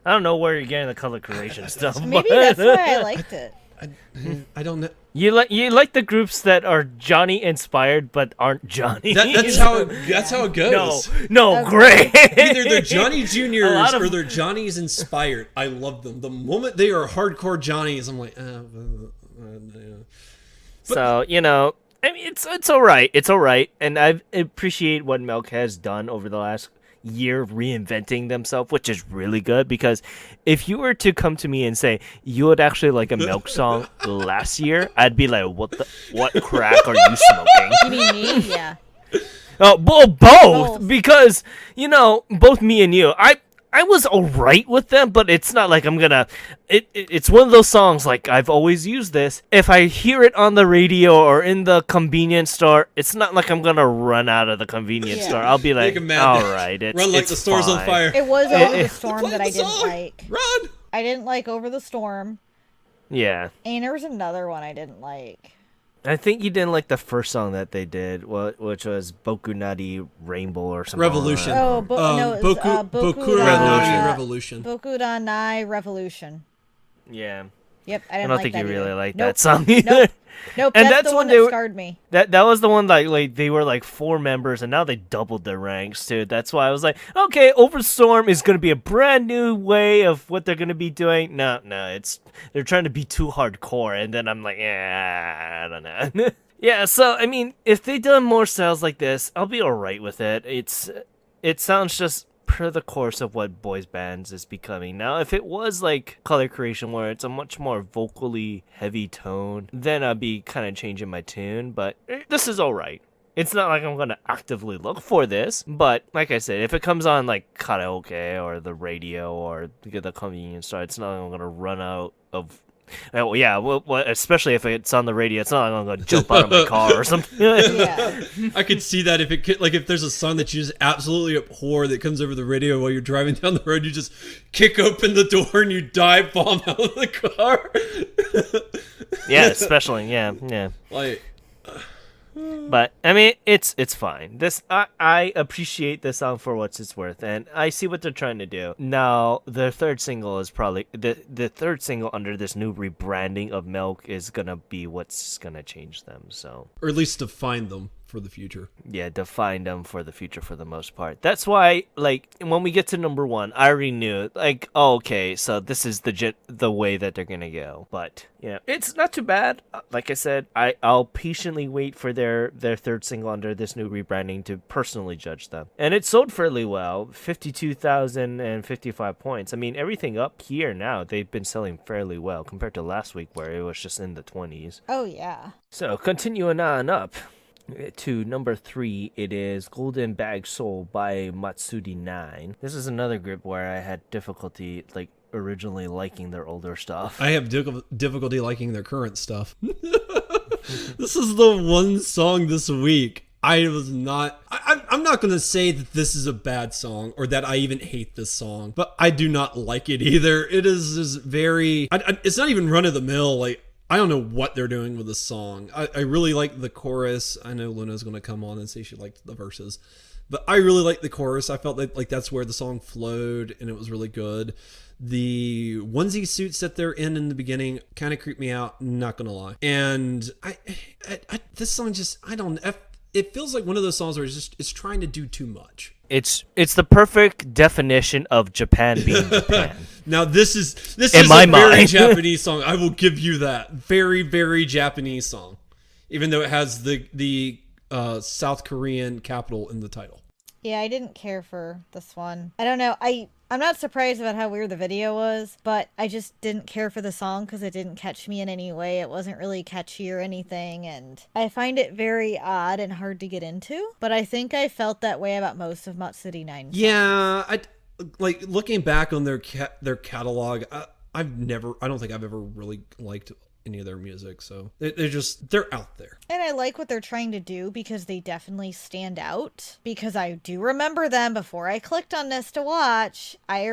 [SPEAKER 1] I don't know where you're getting the color creation stuff.
[SPEAKER 2] Maybe
[SPEAKER 1] but
[SPEAKER 2] that's why I liked it.
[SPEAKER 3] I don't know.
[SPEAKER 1] You like the groups that are Johnny inspired but aren't Johnny.
[SPEAKER 3] That's how it goes.
[SPEAKER 1] No, great.
[SPEAKER 3] Either they're Johnny Juniors
[SPEAKER 1] lot of-
[SPEAKER 3] or they're Johnny's inspired. I love them. The moment they are hardcore Johnnies, I'm like, yeah.
[SPEAKER 1] So, I mean, it's all right. It's all right, and I appreciate what Milk has done over the last year reinventing themselves, which is really good. Because if you were to come to me and say you would actually like a Milk song last year, I'd be like, what crack are you smoking?
[SPEAKER 2] You mean me? Yeah.
[SPEAKER 1] Oh, both,
[SPEAKER 2] Both.
[SPEAKER 1] because both me and you, I was alright with them, but it's not like I'm gonna. It's one of those songs like I've always used this. If I hear it on the radio or in the convenience store, it's not like I'm gonna run out of the convenience
[SPEAKER 2] Yeah.
[SPEAKER 1] store. I'll be like,
[SPEAKER 3] Make 'em mad.
[SPEAKER 1] all right,
[SPEAKER 3] Run like
[SPEAKER 1] it's
[SPEAKER 3] the store's on
[SPEAKER 1] fine."
[SPEAKER 3] fire.
[SPEAKER 2] It was Over the Storm
[SPEAKER 3] Play
[SPEAKER 2] that
[SPEAKER 3] the
[SPEAKER 2] I didn't
[SPEAKER 3] song.
[SPEAKER 2] like.
[SPEAKER 3] Run.
[SPEAKER 2] I didn't like Over the Storm,
[SPEAKER 1] Yeah,
[SPEAKER 2] and there was another one I didn't like.
[SPEAKER 1] I think you didn't like the first song that they did, which was Boku Nari Rainbow or something.
[SPEAKER 3] Revolution.
[SPEAKER 2] Oh, no, it was,
[SPEAKER 3] Boku
[SPEAKER 2] Boku
[SPEAKER 3] Revolution.
[SPEAKER 2] Boku da Nai Revolution.
[SPEAKER 1] Yeah,
[SPEAKER 2] Yep, I
[SPEAKER 1] I
[SPEAKER 2] didn't
[SPEAKER 1] don't
[SPEAKER 2] like
[SPEAKER 1] think
[SPEAKER 2] that
[SPEAKER 1] you really
[SPEAKER 2] either.
[SPEAKER 1] like
[SPEAKER 2] Nope.
[SPEAKER 1] that song either.
[SPEAKER 2] Nope. Nope,
[SPEAKER 1] And
[SPEAKER 2] that's
[SPEAKER 1] that's
[SPEAKER 2] the
[SPEAKER 1] when
[SPEAKER 2] one
[SPEAKER 1] they
[SPEAKER 2] that
[SPEAKER 1] were-
[SPEAKER 2] scarred me.
[SPEAKER 1] That was the one like they were like 4 members and now they doubled their ranks too. That's why I was like, okay, Overstorm is gonna be a brand new way of what they're gonna be doing. No, they're trying to be too hardcore, and then I'm like, yeah, I don't know. Yeah, so I mean, if they done more styles like this, I'll be alright with it. It sounds just per the course of what boys bands is becoming. Now, if it was like Color Creation where it's a much more vocally heavy tone, then I'd be kind of changing my tune, but this is alright. It's not like I'm going to actively look for this, but like I said, if it comes on like karaoke or the radio or the convenience store, it's not like I'm going to run out of. Oh yeah, well, especially if it's on the radio, it's not like I'm going to jump out of my car or something.
[SPEAKER 2] Yeah.
[SPEAKER 3] I could see that if it could, like if there's a song that you just absolutely abhor that comes over the radio while you're driving down the road, you just kick open the door and you dive bomb out of the car.
[SPEAKER 1] Yeah, especially yeah.
[SPEAKER 3] Like,
[SPEAKER 1] But I mean, it's fine. This I appreciate this song for what it's worth, and I see what they're trying to do. Now, the third single is probably the third single under this new rebranding of Milk is gonna be what's gonna change them. So
[SPEAKER 3] or at least to find them for the future.
[SPEAKER 1] yeah, define them for the future for the most part. That's why, like, when we get to number 1, I already knew, like, oh, okay, so this is the way that they're gonna go. But yeah, it's not too bad. Like I said, I'll patiently wait for their third single under this new rebranding to personally judge them. And it sold fairly well, 52,055 points. I mean, everything up here now, they've been selling fairly well compared to last week where it was just in the 20s.
[SPEAKER 2] Oh, yeah.
[SPEAKER 1] So, continuing on up to number 3, it is Golden Bag Soul by Matsuri 9. This is another group where I had difficulty, like, originally liking their older stuff.
[SPEAKER 3] I have difficulty liking their current stuff. This is the one song this week. I'm not going to say that this is a bad song or that I even hate this song, but I do not like it either. It is just very, it's not even run of the mill. Like, I don't know what they're doing with this song. I really like the chorus. I know Luna's going to come on and say she liked the verses, but I really like the chorus. I felt like that's where the song flowed and it was really good. The onesie suits that they're in the beginning kind of creep me out, not gonna lie. And I this song just, I don't, it feels like one of those songs where it's trying to do too much.
[SPEAKER 1] It's the perfect definition of Japan being Japan.
[SPEAKER 3] Now this is
[SPEAKER 1] my
[SPEAKER 3] a very
[SPEAKER 1] mind.
[SPEAKER 3] Japanese song. I will give you that. Very, very Japanese song, even though it has the South Korean capital in the title.
[SPEAKER 2] Yeah, I didn't care for this one. I don't know. I'm not surprised about how weird the video was, but I just didn't care for the song because it didn't catch me in any way. It wasn't really catchy or anything, and I find it very odd and hard to get into. But I think I felt that way about most of Matsuri 9 songs.
[SPEAKER 3] Yeah, I like looking back on their catalog. I don't think I've ever really liked any of their music, so they're out there.
[SPEAKER 2] And I like what they're trying to do because they definitely stand out. Because I do remember them before I clicked on this to watch. I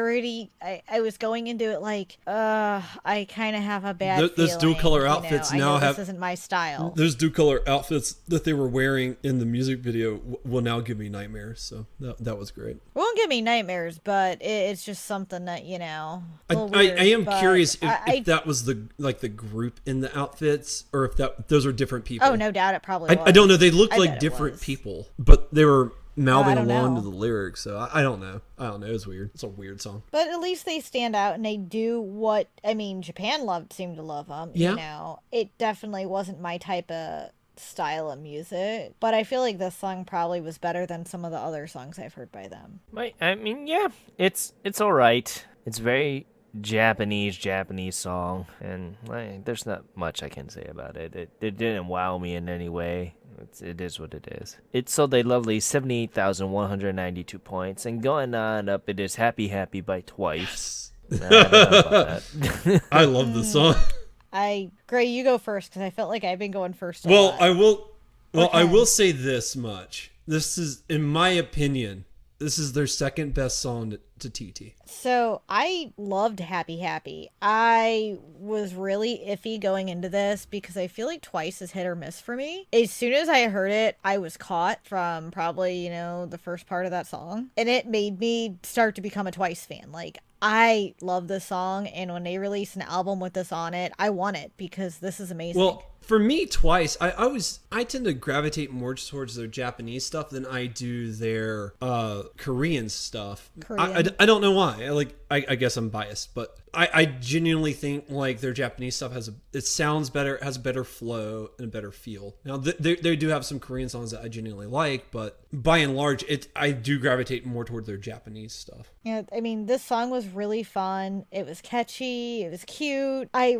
[SPEAKER 2] was going into it like, I kind of have a bad feeling.
[SPEAKER 3] Those dual color outfits
[SPEAKER 2] I
[SPEAKER 3] now
[SPEAKER 2] know
[SPEAKER 3] have
[SPEAKER 2] this isn't my style.
[SPEAKER 3] Those dual color outfits that they were wearing in the music video will now give me nightmares. So that was great.
[SPEAKER 2] It won't give me nightmares, but it's just something that, a little
[SPEAKER 3] I
[SPEAKER 2] weird,
[SPEAKER 3] am
[SPEAKER 2] but
[SPEAKER 3] curious if that was the group in the outfits or if those are different people.
[SPEAKER 2] Oh, no doubt it probably was.
[SPEAKER 3] I don't know. They looked
[SPEAKER 2] I
[SPEAKER 3] like
[SPEAKER 2] bet it
[SPEAKER 3] different
[SPEAKER 2] was.
[SPEAKER 3] people, but they were mouthing
[SPEAKER 2] don't
[SPEAKER 3] along
[SPEAKER 2] know.
[SPEAKER 3] to the lyrics. So I don't know. It was weird. It's a weird song.
[SPEAKER 2] But at least they stand out and they do what, Japan seemed to love them.
[SPEAKER 3] Yeah.
[SPEAKER 2] It definitely wasn't my type of style of music, but I feel like this song probably was better than some of the other songs I've heard by them.
[SPEAKER 1] I mean, yeah, it's all right. It's very Japanese song, and there's not much I can say about it. It didn't wow me in any way. It is what it is. It sold a lovely 78,192 points, and going on up, it is Happy Happy by Twice. I don't know about that.
[SPEAKER 3] I love the song.
[SPEAKER 2] Gray, you go first because I felt like I've been going first.
[SPEAKER 3] Well, I will
[SPEAKER 2] Okay.
[SPEAKER 3] say this much. This is, in my opinion, this is their second best song to TT.
[SPEAKER 2] So I loved Happy Happy. I was really iffy going into this because I feel like Twice is hit or miss for me. As soon as I heard it, I was caught from probably, the first part of that song. And it made me start to become a Twice fan. Like, I love this song. And when they release an album with this on it, I want it because this is amazing.
[SPEAKER 3] Well, for me, Twice, I tend to gravitate more towards their Japanese stuff than I do their Korean stuff.
[SPEAKER 2] Korean.
[SPEAKER 3] I don't know why. I guess I'm biased, but I genuinely think like their Japanese stuff it sounds better, has a better flow and a better feel. Now they do have some Korean songs that I genuinely like, but by and large, I do gravitate more toward their Japanese stuff.
[SPEAKER 2] Yeah, I mean, this song was really fun. It was catchy. It was cute. I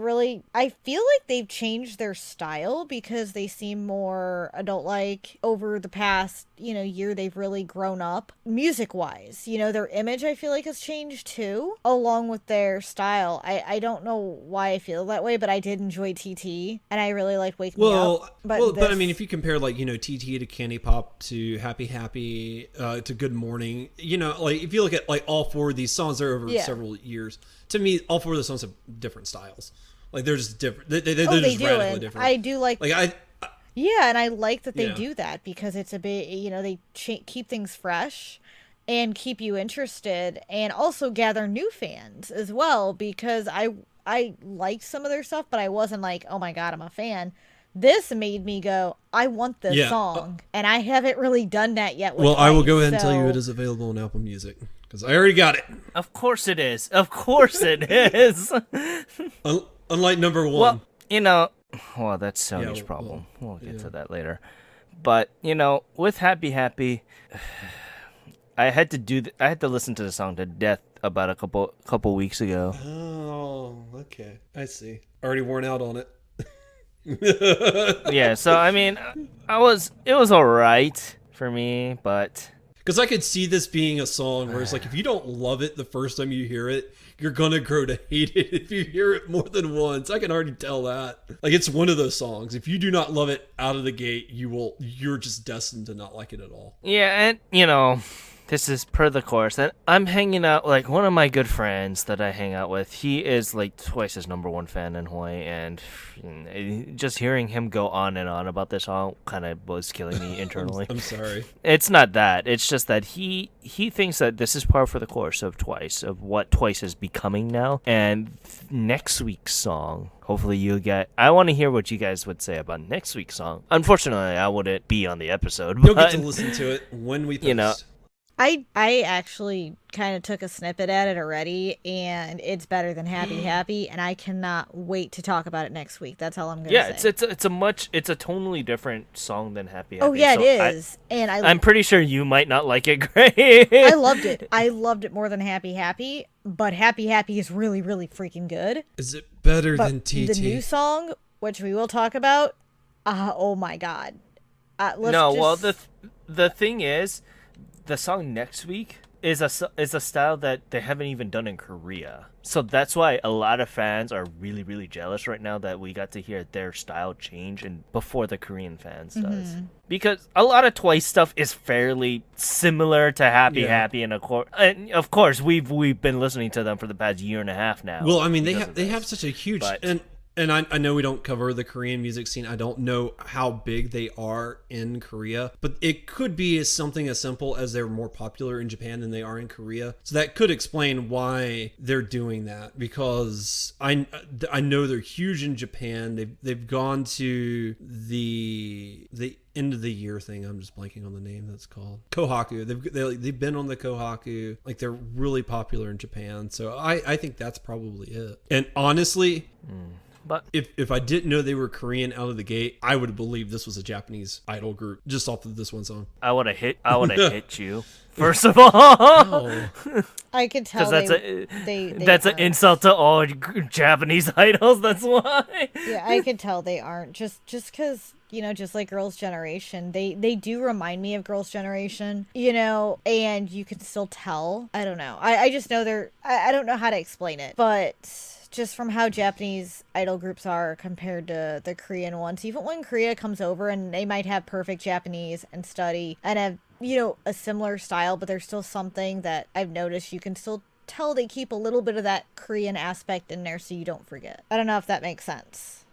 [SPEAKER 2] feel like they've changed their style because they seem more adult-like over the past, year. They've really grown up music-wise. Their image, I feel like, has changed too, along with their style. I don't know why I feel that way, but I did enjoy TT, and I really liked Wake Me Up.
[SPEAKER 3] But I mean, if you compare like TT to Candy Pop to Happy Happy to Good Morning, like if you look at like all four of these songs, they're over several years. To me, all four of the songs have different styles. Like they're just different. They're just radically different.
[SPEAKER 2] I do like. Yeah, and I like that they
[SPEAKER 3] Yeah.
[SPEAKER 2] do that because it's a bit, they keep things fresh and keep you interested and also gather new fans as well because I liked some of their stuff, but I wasn't like, oh my God, I'm a fan. This made me go, I want this
[SPEAKER 3] Yeah.
[SPEAKER 2] song, and I haven't really done that yet. With
[SPEAKER 3] Well, I will go
[SPEAKER 2] Twice,
[SPEAKER 3] ahead and tell you
[SPEAKER 2] so-
[SPEAKER 3] it is available on Apple Music because I already got it.
[SPEAKER 1] Of course it is. Of course it is.
[SPEAKER 3] Unlike number one.
[SPEAKER 1] Well, that's Sony's
[SPEAKER 3] Yeah,
[SPEAKER 1] problem. We'll get
[SPEAKER 3] yeah.
[SPEAKER 1] to that later. But with Happy Happy, I had to listen to the song to death about a couple weeks ago.
[SPEAKER 3] Oh, okay. I see. Already worn out on it.
[SPEAKER 1] Yeah, so I mean, it was all right for me, but
[SPEAKER 3] Because I could see this being a song where it's like, if you don't love it the first time you hear it, you're going to grow to hate it if you hear it more than once. I can already tell that. Like, it's one of those songs. If you do not love it out of the gate, you're just destined to not like it at all.
[SPEAKER 1] yeah, and this is per the course. And I'm hanging out, like, one of my good friends that I hang out with, he is, like, Twice's #1 fan in Hawaii, and just hearing him go on and on about this song kind of was killing me internally.
[SPEAKER 3] I'm sorry.
[SPEAKER 1] It's not that. It's just that he thinks that this is par for the course of Twice, of what Twice is becoming now. And next week's song, hopefully I want to hear what you guys would say about next week's song. Unfortunately, I wouldn't be on the episode.
[SPEAKER 3] You'll
[SPEAKER 1] but,
[SPEAKER 3] get to listen to it when we post.
[SPEAKER 2] I actually kind of took a snippet at it already, and it's better than Happy Happy, and I cannot wait to talk about it next week. That's all I'm gonna
[SPEAKER 1] Yeah,
[SPEAKER 2] say.
[SPEAKER 1] it's a totally different song than Happy Happy.
[SPEAKER 2] Oh yeah,
[SPEAKER 1] So
[SPEAKER 2] it is, and
[SPEAKER 1] I'm pretty sure you might not like it, Gray.
[SPEAKER 2] I loved it. I loved it more than Happy Happy, but Happy Happy is really, really freaking good.
[SPEAKER 3] Is it better
[SPEAKER 2] But
[SPEAKER 3] than TT?
[SPEAKER 2] the new song, which we will talk about, oh my God.
[SPEAKER 1] Well, the thing is, the song next week is a style that they haven't even done in Korea. So that's why a lot of fans are really, really jealous right now that we got to hear their style change and before the Korean fans does. Because a lot of Twice stuff is fairly similar to Happy
[SPEAKER 3] Yeah.
[SPEAKER 1] Happy, and of course we've been listening to them for the past year and a half now.
[SPEAKER 3] Well, I mean,
[SPEAKER 1] because of
[SPEAKER 3] they
[SPEAKER 1] this.
[SPEAKER 3] have such a huge
[SPEAKER 1] But-
[SPEAKER 3] and I know we don't cover the Korean music scene. I don't know how big they are in Korea, but it could be something as simple as they're more popular in Japan than they are in Korea. So that could explain why they're doing that, because I know they're huge in Japan. They've gone to the end of the year thing. I'm just blanking on the name that's called Kohaku. They've been on the Kohaku. Like, they're really popular in Japan. So I think that's probably it. And honestly,
[SPEAKER 1] But
[SPEAKER 3] If I didn't know they were Korean out of the gate, I would have believed this was a Japanese idol group just off of this one song.
[SPEAKER 1] I would have hit you. First of all,
[SPEAKER 3] Oh.
[SPEAKER 2] I could tell
[SPEAKER 1] because
[SPEAKER 2] they
[SPEAKER 1] that's an
[SPEAKER 2] aren't.
[SPEAKER 1] insult to all Japanese idols. That's why.
[SPEAKER 2] Yeah, I could tell they aren't. Just because, just like Girls' Generation, they do remind me of Girls' Generation, and you can still tell. I don't know. I just know I don't know how to explain it, but just from how Japanese idol groups are compared to the Korean ones, even when Korea comes over and they might have perfect Japanese and study and have, a similar style, but there's still something that I've noticed you can still tell they keep a little bit of that Korean aspect in there so you don't forget. I don't know if that makes sense.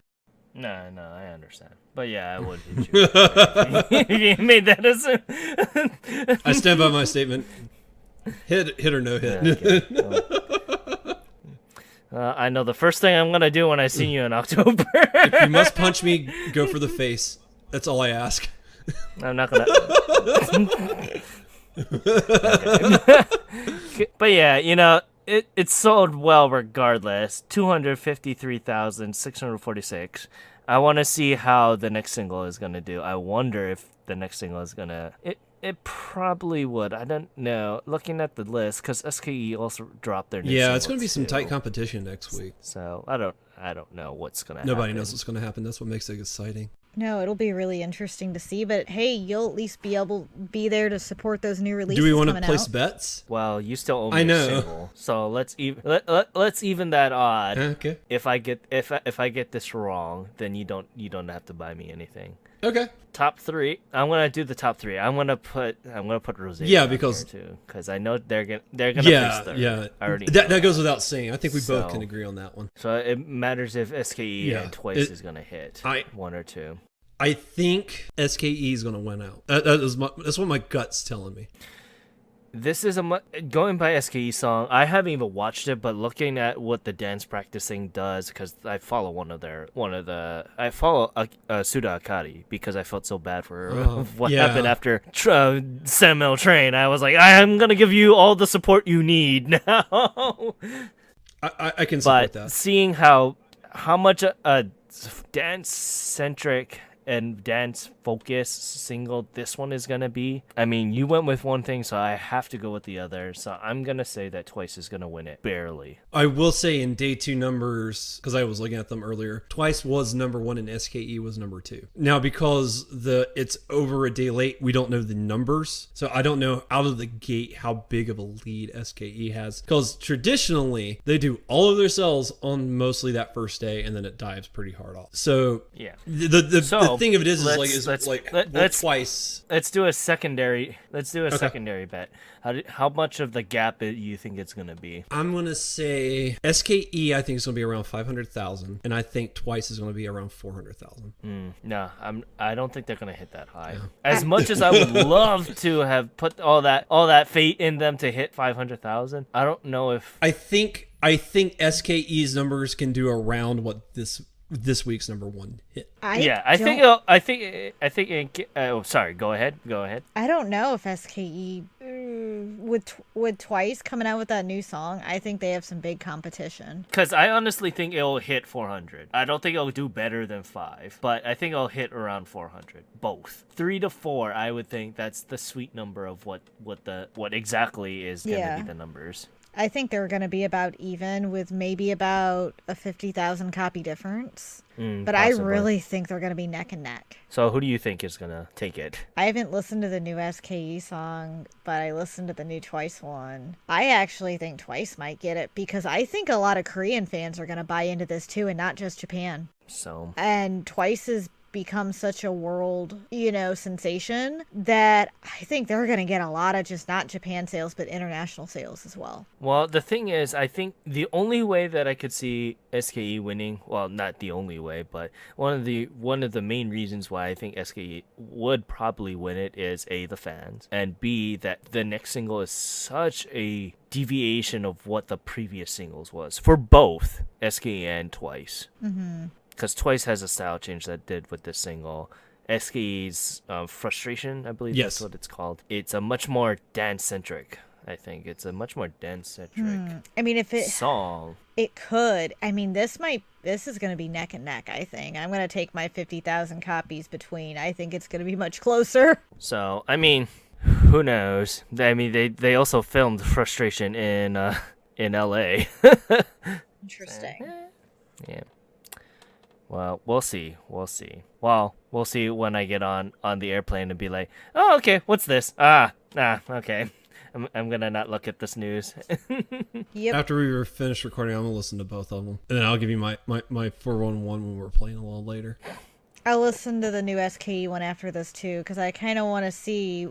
[SPEAKER 1] No, I understand. But yeah, I would hit you if you made that as
[SPEAKER 3] I stand by my statement. Hit or no hit.
[SPEAKER 1] okay. I know the first thing I'm gonna do when I see you in October.
[SPEAKER 3] If you must punch me, go for the face. That's all I ask.
[SPEAKER 1] I'm not gonna. But yeah, it sold well regardless. 253,646. I want to see how the next single is gonna do. I wonder if the next single is gonna. It probably would. I don't know. Looking at the list, because SKE also dropped their new
[SPEAKER 3] Yeah, it's going to be
[SPEAKER 1] singles
[SPEAKER 3] some
[SPEAKER 1] too.
[SPEAKER 3] tight competition next week.
[SPEAKER 1] So I don't know what's gonna happen.
[SPEAKER 3] Nobody knows what's going to happen. That's what makes it exciting.
[SPEAKER 2] No, it'll be really interesting to see, but hey, you'll at least be there to support those new releases.
[SPEAKER 3] Do we want to
[SPEAKER 2] coming
[SPEAKER 3] place
[SPEAKER 2] out.
[SPEAKER 3] bets?
[SPEAKER 1] Well, you still owe me
[SPEAKER 3] I know.
[SPEAKER 1] a single, so let's even that odd.
[SPEAKER 3] Okay.
[SPEAKER 1] If I get this wrong, then you don't have to buy me anything.
[SPEAKER 3] Okay.
[SPEAKER 1] Top 3. I'm gonna do the top 3. I'm gonna put Rosé.
[SPEAKER 3] Yeah,
[SPEAKER 1] down
[SPEAKER 3] because-
[SPEAKER 1] here too, because I know they're gonna place
[SPEAKER 3] Yeah,
[SPEAKER 1] third.
[SPEAKER 3] yeah.
[SPEAKER 1] I already know
[SPEAKER 3] That goes without saying. I think we both
[SPEAKER 1] So-
[SPEAKER 3] can agree on that one.
[SPEAKER 1] So it matters if SKE
[SPEAKER 3] Yeah,
[SPEAKER 1] and Twice
[SPEAKER 3] it-
[SPEAKER 1] is gonna hit
[SPEAKER 3] I-
[SPEAKER 1] 1 or 2.
[SPEAKER 3] I think SKE is going to win out. That's what my gut's telling me.
[SPEAKER 1] This is going by SKE song. I haven't even watched it, but looking at what the dance practicing does, because I follow I follow Suda Akari because I felt so bad for her.
[SPEAKER 3] Oh,
[SPEAKER 1] what
[SPEAKER 3] yeah.
[SPEAKER 1] happened after Samuel Train. I was like, I'm gonna give you all the support you need now.
[SPEAKER 3] I can support
[SPEAKER 1] But
[SPEAKER 3] that.
[SPEAKER 1] seeing how much a dance centric and dance focus single this one is gonna be. I mean, you went with one thing, so I have to go with the other. So I'm gonna say that Twice is gonna win it barely.
[SPEAKER 3] I will say in day 2 numbers, because I was looking at them earlier, Twice was number 1 and SKE was number 2. Now, because it's over a day late, we don't know the numbers. So I don't know out of the gate how big of a lead SKE has. Because traditionally, they do all of their sales on mostly that first day, and then it dives pretty hard off. So
[SPEAKER 1] Yeah.
[SPEAKER 3] the thing of it is
[SPEAKER 1] let's
[SPEAKER 3] Twice.
[SPEAKER 1] Let's do a secondary bet. How much of the gap do you think it's gonna be?
[SPEAKER 3] I'm going to say SKE, I think, is going to be around 500,000, and I think Twice is going to be around 400,000.
[SPEAKER 1] No, I don't think they're gonna hit that high. As much as I would love to have put all that fate in them to hit 500,000, I don't know if
[SPEAKER 3] I think SKE's numbers can do around what this week's number 1 hit.
[SPEAKER 1] I think. Oh, sorry. Go ahead.
[SPEAKER 2] I don't know if SKE with Twice coming out with that new song. I think they have some big competition.
[SPEAKER 1] Because I honestly think it'll hit 400. I don't think it'll do better than 5, but I think it'll hit around 400. Both 3 to 4. I would think that's the sweet number of what exactly is going to
[SPEAKER 2] Yeah.
[SPEAKER 1] be the numbers.
[SPEAKER 2] I think they're going to be about even with maybe about a 50,000 copy difference. But I
[SPEAKER 1] Possibly.
[SPEAKER 2] really think they're going to be neck and neck.
[SPEAKER 1] So who do you think is gonna take it?
[SPEAKER 2] I haven't listened to the new SKE song, but I listened to the new Twice one. I actually think Twice might get it because I think a lot of Korean fans are going to buy into this too, and not just Japan.
[SPEAKER 1] So
[SPEAKER 2] And Twice has become such a world, sensation that I think they're going to get a lot of just not Japan sales, but international sales as well.
[SPEAKER 1] well, the thing is, I think the only way that I could see SKE winning, well, not the only way, but one of the main reasons why I think SKE would probably win it is A, the fans, and B, that the next single is such a deviation of what the previous singles was for both SKE and Twice. Because Twice has a style change that did with this single. SKE's Frustration, I believe
[SPEAKER 3] Yes.
[SPEAKER 1] that's what it's called. It's a much more dance-centric, I think. It's a much more dance-centric
[SPEAKER 2] I mean, if it
[SPEAKER 1] song.
[SPEAKER 2] It could. I mean, this is going to be neck and neck, I think. I'm going to take my 50,000 copies between. I think it's going to be much closer.
[SPEAKER 1] So, I mean, who knows? I mean, they also filmed Frustration in LA.
[SPEAKER 2] Interesting.
[SPEAKER 1] Yeah. Well, we'll see. We'll see. Well, we'll see when I get on the airplane and be like, "Oh, okay, what's this?" Okay. I'm gonna not look at this news.
[SPEAKER 2] Yep.
[SPEAKER 3] After we were finished recording, I'm gonna listen to both of them, and then I'll give you my 411 when we're playing a little later.
[SPEAKER 2] I'll listen to the new SKE one after this too, because I kind of want to see,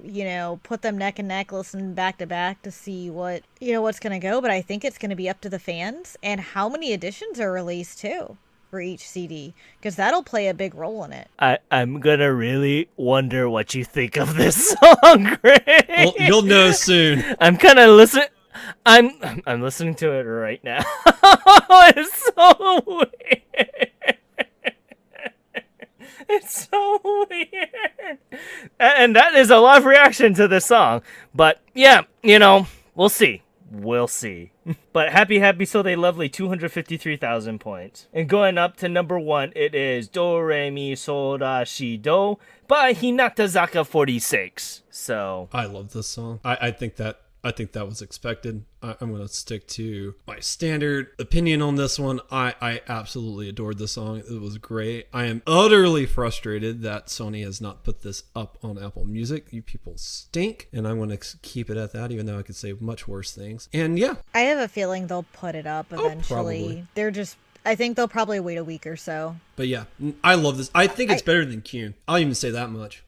[SPEAKER 2] put them neck and neck, listen back to back to see what's going to go. But I think it's going to be up to the fans and how many editions are released too for each CD, because that'll play a big role in it.
[SPEAKER 1] I'm gonna really wonder what you think of this song, Greg.
[SPEAKER 3] Well, you'll know soon.
[SPEAKER 1] I'm kind of listening. I'm listening to it right now. It's so weird. It's so weird. And that is a live reaction to this song. But yeah, we'll see. We'll see. But Happy So They Lovely, 253,000 points. And going up to number 1, it is Do Re Mi So La Si Do by Hinata 46. So
[SPEAKER 3] I love this song. I think that was expected. I'm going to stick to my standard opinion on this one. I absolutely adored this song. It was great. I am utterly frustrated that Sony has not put this up on Apple Music. You people stink. And I'm going to keep it at that, even though I could say much worse things. And yeah.
[SPEAKER 2] I have a feeling they'll put it up
[SPEAKER 3] probably.
[SPEAKER 2] eventually. I think they'll probably wait a week or so.
[SPEAKER 3] But yeah, I love this. I think it's better than Kyun. I'll even say that much.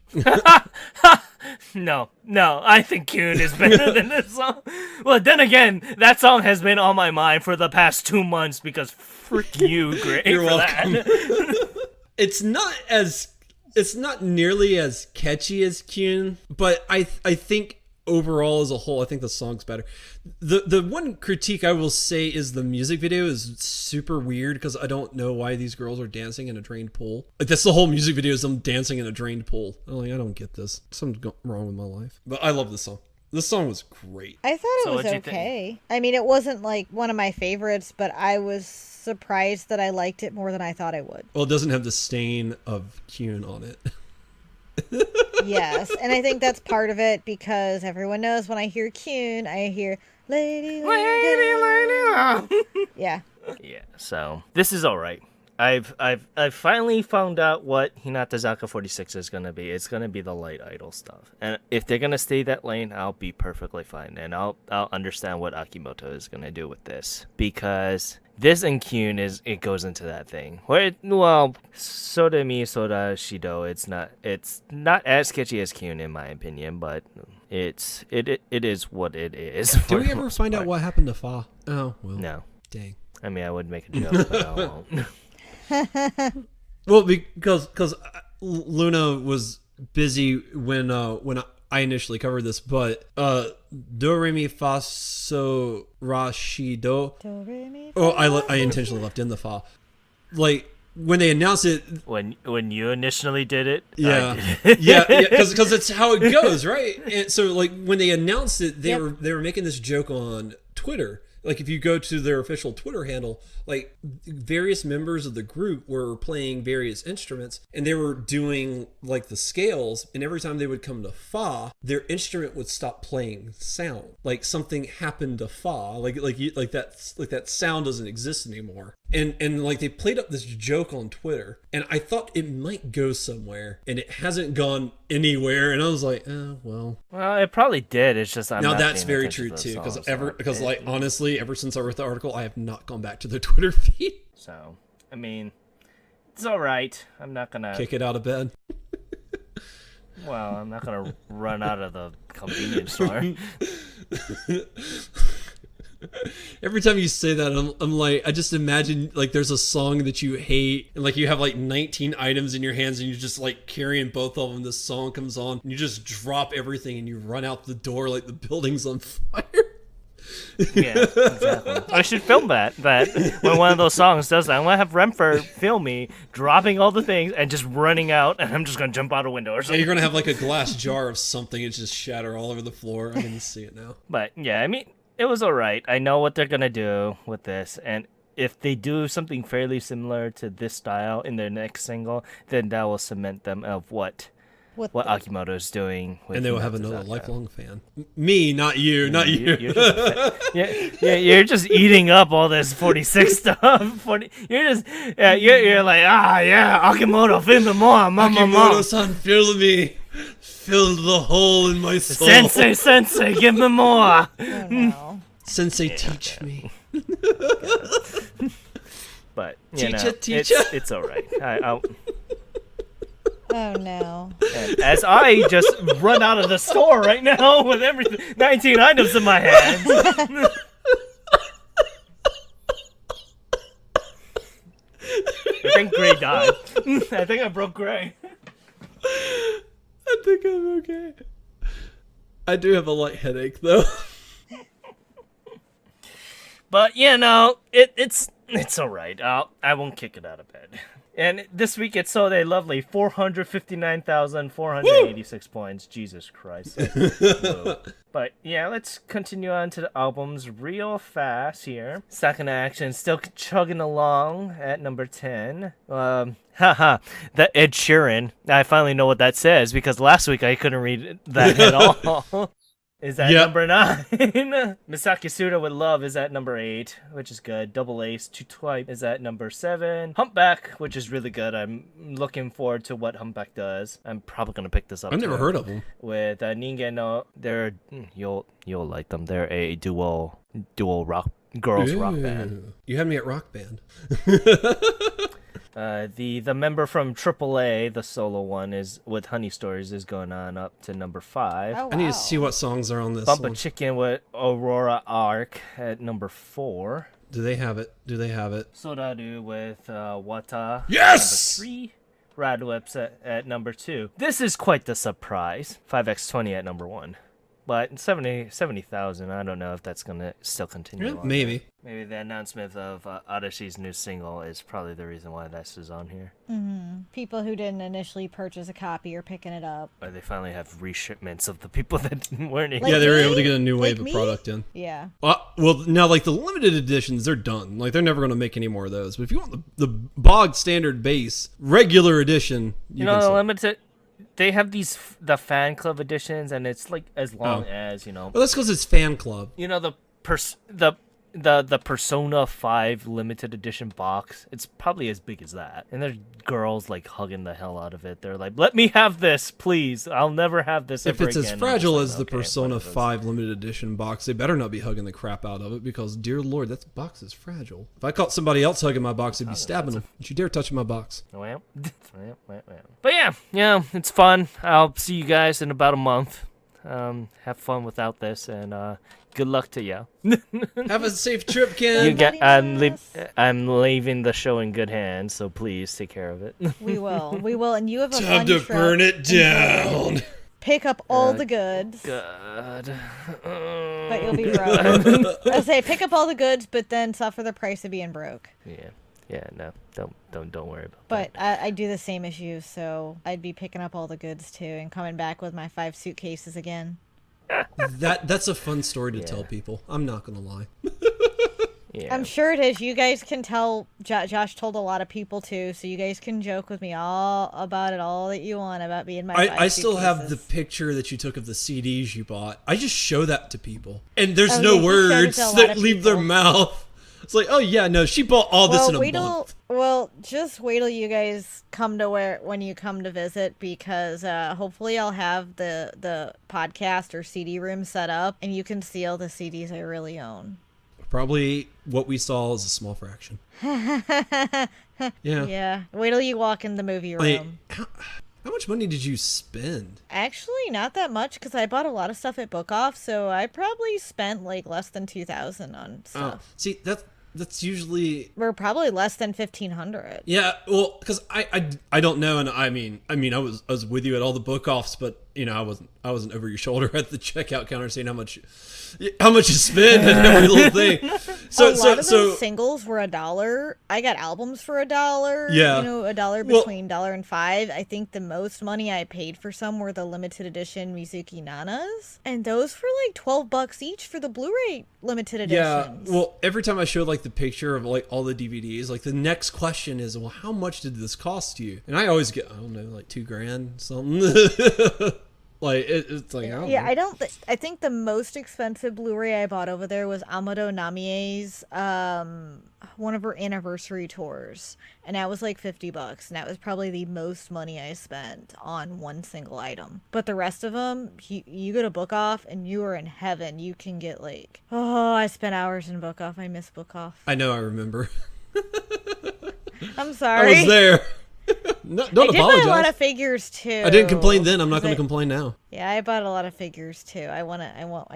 [SPEAKER 1] No, I think Kyun is better than this song. Well, then again, that song has been on my mind for the past 2 months because frick you, Greg,
[SPEAKER 3] You're
[SPEAKER 1] for
[SPEAKER 3] welcome.
[SPEAKER 1] that.
[SPEAKER 3] It's not nearly as catchy as Kyun, but I think overall as a whole, I think the song's better. The one critique I will say is the music video is super weird because I don't know why these girls are dancing in a drained pool. Like, that's the whole music video is them dancing in a drained pool. I'm like, I don't get this. Something's wrong with my life. But I love this song. This song was great.
[SPEAKER 2] I thought it was
[SPEAKER 1] what'd you
[SPEAKER 2] okay. I mean, it wasn't like one of my favorites, but I was surprised that I liked it more than I thought I would.
[SPEAKER 3] Well, it doesn't have the stain of Kyun on it.
[SPEAKER 2] Yes, and I think that's part of it because everyone knows when I hear Kyun, I hear Lady. Yeah.
[SPEAKER 1] Yeah, so this is all right. I've finally found out what Hinata 46 is gonna be. It's gonna be the light idol stuff, and if they're gonna stay that lane, I'll be perfectly fine, and I'll understand what Akimoto is gonna do with this because this and Kyun it goes into that thing where Soda Mi Soda Shido. It's not as sketchy as Kyun in my opinion, but it is what it is.
[SPEAKER 3] Did we ever find out what happened to Fa? Oh well.
[SPEAKER 1] No.
[SPEAKER 3] Dang.
[SPEAKER 1] I mean, I would make a joke, but I won't.
[SPEAKER 3] Well, because Luna was busy when I initially covered this, but Do Re Mi Fa So Ra Si Do. Oh, I intentionally left in the Fa. Like when they announced it.
[SPEAKER 1] When you initially did it,
[SPEAKER 3] Yeah,
[SPEAKER 1] I did.
[SPEAKER 3] yeah, because it's how it goes, right? And so, like when they announced it, they were making this joke on Twitter. Like if you go to their official Twitter handle, like various members of the group were playing various instruments and they were doing like the scales, and every time they would come to Fa, their instrument would stop playing sound. Like something happened to Fa, like that sound doesn't exist anymore. And like they played up this joke on Twitter, and I thought it might go somewhere, and it hasn't gone anywhere. And I was like, oh well.
[SPEAKER 1] Well, it probably did. It's just I'm
[SPEAKER 3] Now
[SPEAKER 1] not
[SPEAKER 3] that's
[SPEAKER 1] paying
[SPEAKER 3] very
[SPEAKER 1] attention
[SPEAKER 3] true
[SPEAKER 1] to the
[SPEAKER 3] too,
[SPEAKER 1] song,
[SPEAKER 3] because
[SPEAKER 1] so
[SPEAKER 3] like honestly, ever since I wrote the article, I have not gone back to their Twitter feed.
[SPEAKER 1] So I mean, it's all right. I'm not gonna
[SPEAKER 3] Kick it out of bed.
[SPEAKER 1] Well, I'm not gonna run out of the convenience store.
[SPEAKER 3] Every time you say that, I'm like, I just imagine like there's a song that you hate, and like you have like 19 items in your hands, and you're just like carrying both of them. This song comes on, and you just drop everything, and you run out the door like the building's on fire.
[SPEAKER 1] Yeah, exactly. I should film that when one of those songs does that. I'm gonna have Remfer film me dropping all the things and just running out, and I'm just gonna jump out a window or
[SPEAKER 3] Yeah,
[SPEAKER 1] something.
[SPEAKER 3] you're gonna have like a glass jar of something and just shatter all over the floor. I can see it now.
[SPEAKER 1] But yeah, I mean, it was all right. I know what they're gonna do with this, and if they do something fairly similar to this style in their next single, then that will cement them of what
[SPEAKER 2] What
[SPEAKER 1] Akimoto's doing. With
[SPEAKER 3] And they will have
[SPEAKER 1] Hinata
[SPEAKER 3] another
[SPEAKER 1] Zaka.
[SPEAKER 3] lifelong fan. Me, not you, not you.
[SPEAKER 1] You're just eating up all this 46 stuff. You're like, Akimoto, fill me more, mama.
[SPEAKER 3] Akimoto-san, fill me. Fill the hole in my soul.
[SPEAKER 1] Sensei, give me more.
[SPEAKER 2] Oh no.
[SPEAKER 3] Sensei, teach me.
[SPEAKER 1] But
[SPEAKER 3] Teacher.
[SPEAKER 1] it's all right.
[SPEAKER 2] Oh no.
[SPEAKER 1] And as I just run out of the store right now with 19 items in my hands. I think Gray died. I think I broke Gray.
[SPEAKER 3] I think I'm okay. I do have a light headache, though.
[SPEAKER 1] But it's all right. I won't kick it out of bed. And this week it sold a lovely 459,486 points. Jesus Christ. Whoa. But yeah, let's continue on to the albums real fast here. Second Action still chugging along at number 10. The Ed Sheeran. I finally know what that says because last week I couldn't read that at all. Is at number 9. Misaki Suda with Love is at number 8, which is good. Double Ace, To Twipe is at number 7. Humpback, which is really good. I'm looking forward to what Humpback does. I'm probably going to pick this up.
[SPEAKER 3] I've never heard of them.
[SPEAKER 1] With Ningen no, you'll like them. They're a duo rock girls rock band.
[SPEAKER 3] You had me at rock band.
[SPEAKER 1] The member from AAA, the solo one, is with Honey Stories is going on up to number 5.
[SPEAKER 2] Oh, wow.
[SPEAKER 3] I need to see what songs are on this
[SPEAKER 1] Bump a
[SPEAKER 3] one.
[SPEAKER 1] Chicken with Aurora Arc at number 4.
[SPEAKER 3] Do they have it?
[SPEAKER 1] Sodaru with Wata.
[SPEAKER 3] Yes!
[SPEAKER 1] Number 3. Rad Whips at number 2. This is quite the surprise. 5x20 at number 1. But 70,000, I don't know if that's going to still continue.
[SPEAKER 3] Yeah,
[SPEAKER 1] on
[SPEAKER 3] maybe.
[SPEAKER 1] there. Maybe the announcement of Odyssee's new single is probably the reason why this is on here.
[SPEAKER 2] People who didn't initially purchase a copy are picking it up.
[SPEAKER 1] Or they finally have reshipments of the people that weren't
[SPEAKER 2] Like
[SPEAKER 3] Yeah, they were
[SPEAKER 2] me?
[SPEAKER 3] able to get a new wave
[SPEAKER 2] Like
[SPEAKER 3] of
[SPEAKER 2] me?
[SPEAKER 3] product in.
[SPEAKER 2] Yeah.
[SPEAKER 3] Well, now, like, the limited editions, they're done. Like, they're never going to make any more of those. But if you want the bog standard base, regular edition,
[SPEAKER 1] You know, the limited... They have the fan club editions, and it's like as long as,
[SPEAKER 3] Well, that's because it's fan club.
[SPEAKER 1] you know, the Persona 5 limited edition box. It's probably as big as that. And there's girls like hugging the hell out of it. They're like, "Let me have this, please. I'll never have this
[SPEAKER 3] If
[SPEAKER 1] ever
[SPEAKER 3] it's
[SPEAKER 1] again."
[SPEAKER 3] as
[SPEAKER 1] I'm
[SPEAKER 3] fragile
[SPEAKER 1] just
[SPEAKER 3] as
[SPEAKER 1] like,
[SPEAKER 3] the
[SPEAKER 1] "Okay,
[SPEAKER 3] Persona
[SPEAKER 1] whatever."
[SPEAKER 3] 5 limited edition box, they better not be hugging the crap out of it because, dear lord, that box is fragile. If I caught somebody else hugging my box, I'd be stabbing them. Don't you dare touch my box.
[SPEAKER 1] Well. But yeah, it's fun. I'll see you guys in about a month. Have fun without this, and good luck to you.
[SPEAKER 3] Have a safe trip, Ken.
[SPEAKER 1] I'm leaving the show in good hands, so please take care of it.
[SPEAKER 2] We will, and you have a
[SPEAKER 3] Time
[SPEAKER 2] fun
[SPEAKER 3] to
[SPEAKER 2] trip.
[SPEAKER 3] burn it down.
[SPEAKER 2] Pick up all the goods,
[SPEAKER 1] God.
[SPEAKER 2] but you'll be broke. I say pick up all the goods, but then suffer the price of being broke.
[SPEAKER 1] Yeah, no, don't worry about
[SPEAKER 2] But I do the same as you, so I'd be picking up all the goods too and coming back with my 5 suitcases again.
[SPEAKER 3] That's a fun story to tell people. I'm not gonna lie.
[SPEAKER 1] that. Yeah.
[SPEAKER 2] I'm sure it is. You guys can tell. Josh told a lot of people too, so you guys can joke with me all about it, all that you want about me and my.
[SPEAKER 3] I still have the
[SPEAKER 2] suitcases.
[SPEAKER 3] picture that you took of the CDs you bought. I just show that to people, and there's
[SPEAKER 2] Oh,
[SPEAKER 3] no
[SPEAKER 2] yeah, you showed it
[SPEAKER 3] words
[SPEAKER 2] to a lot
[SPEAKER 3] that
[SPEAKER 2] of
[SPEAKER 3] leave their
[SPEAKER 2] people.
[SPEAKER 3] mouth. It's like, oh yeah, no, she bought all this in a month.
[SPEAKER 2] Just wait till you guys come to when you come to visit, because hopefully I'll have the podcast or CD room set up, and you can see all the CDs I really own.
[SPEAKER 3] Probably what we saw is a small fraction. Yeah.
[SPEAKER 2] Yeah. Wait till you walk in the movie room.
[SPEAKER 3] Like, how much money did you spend?
[SPEAKER 2] Actually, not that much, because I bought a lot of stuff at Book Off, so I probably spent like less than $2,000 on stuff.
[SPEAKER 3] See, that's usually
[SPEAKER 2] We're probably less than 1,500.
[SPEAKER 3] yeah. Well, because I don't know, and I mean I was with you at all the book offs, but I wasn't over your shoulder at the checkout counter saying how much you spend and every little thing. So
[SPEAKER 2] a lot of those singles were $1. I got albums for $1.
[SPEAKER 3] Yeah.
[SPEAKER 2] $1 between $1 and $5. I think the most money I paid for some were the limited edition Mizuki Nanas, and those were like $12 each for the Blu-ray limited editions.
[SPEAKER 3] Yeah. Well, every time I showed like the picture of like all the DVDs, like the next question is, well, how much did this cost you? And I always get, I don't know, like $2,000 something. Like it's like, I don't know.
[SPEAKER 2] I think the most expensive Blu-ray I bought over there was Amado Namie's one of her anniversary tours, and that was like $50, and that was probably the most money I spent on one single item. But the rest of them, you go to Book Off and you are in heaven. You can get like, I spent hours in Book Off. I miss Book Off.
[SPEAKER 3] I know, I remember.
[SPEAKER 2] I'm sorry.
[SPEAKER 3] I was there. No, don't apologize.
[SPEAKER 2] I did buy a lot of figures too.
[SPEAKER 3] I didn't complain then. I'm not going to complain now.
[SPEAKER 2] Yeah, I bought a lot of figures too. I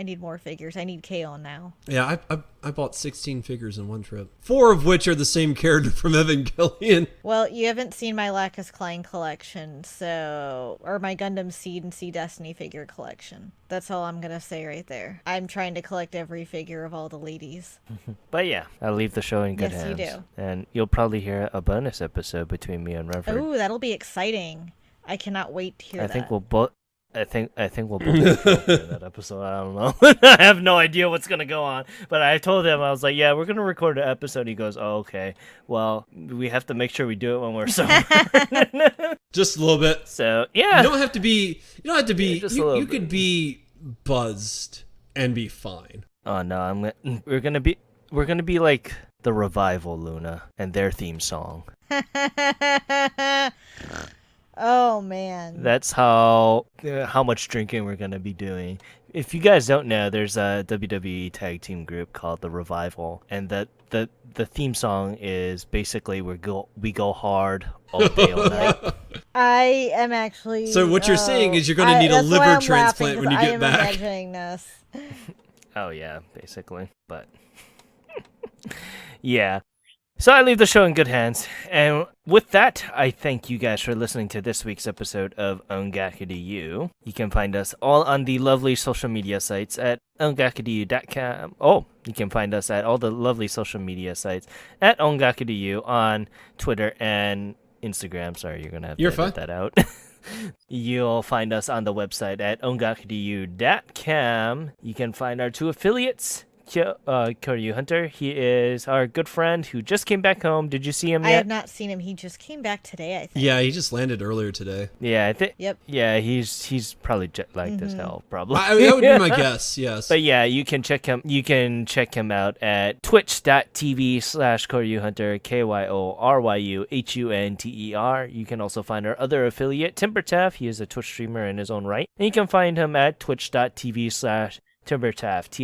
[SPEAKER 2] need more figures. I need K-On! Now.
[SPEAKER 3] Yeah, I bought 16 figures in one trip. 4 of which are the same character from Evangelion.
[SPEAKER 2] Well, you haven't seen my Lacus Klein collection, or my Gundam Seed and Sea Destiny figure collection. That's all I'm gonna say right there. I'm trying to collect every figure of all the ladies.
[SPEAKER 1] But yeah, I'll leave the show in good hands.
[SPEAKER 2] Yes, you do.
[SPEAKER 1] And you'll probably hear a bonus episode between me and Renford.
[SPEAKER 2] Ooh, that'll be exciting. I cannot wait to hear that.
[SPEAKER 1] I think we'll both in that episode. I don't know. I have no idea what's gonna go on. But I told him, I was like, "Yeah, we're gonna record an episode." He goes, "Oh, okay. Well, we have to make sure we do it when we're sober."
[SPEAKER 3] Just a little bit.
[SPEAKER 1] So yeah,
[SPEAKER 3] you don't have to be. You
[SPEAKER 1] bit.
[SPEAKER 3] could be buzzed and be fine.
[SPEAKER 1] Oh no, we're gonna be like the Revival, Luna, and their theme song.
[SPEAKER 2] Oh man,
[SPEAKER 1] that's how much drinking we're gonna be doing. If you guys don't know, there's a WWE tag team group called the Revival, and the theme song is basically we go hard all day all night.
[SPEAKER 2] I am actually.
[SPEAKER 3] So what you're saying is you're going to need a liver transplant when you get back.
[SPEAKER 2] I am imagining this.
[SPEAKER 1] Oh yeah, basically, but yeah. So I leave the show in good hands. And with that, I thank you guys for listening to this week's episode of Ongakudu. You can find us all on the lovely social media sites at ongakudu.com. Oh, you can find us at all the lovely social media sites at Ongakudu on Twitter and Instagram. Sorry, you're going to have to edit that out. You'll find us on the website at ongakudu.com. You can find our 2 affiliates. Koryu Hunter, he is our good friend who just came back home. Did you see him yet?
[SPEAKER 2] I have not seen him. He just came back today, I think.
[SPEAKER 3] Yeah, he just landed earlier today.
[SPEAKER 1] Yeah, I think.
[SPEAKER 2] Yep.
[SPEAKER 1] Yeah, he's probably jet lagged as hell, probably.
[SPEAKER 3] That would be my guess. Yes.
[SPEAKER 1] But yeah, you can check him. You can check him out at twitch.tv/Koryu Hunter, KYORYUHUNTER. You can also find our other affiliate, Timbertaff. He is a Twitch streamer in his own right, and you can find him at twitch.tv/Timbertaft, TIMBERTAFT.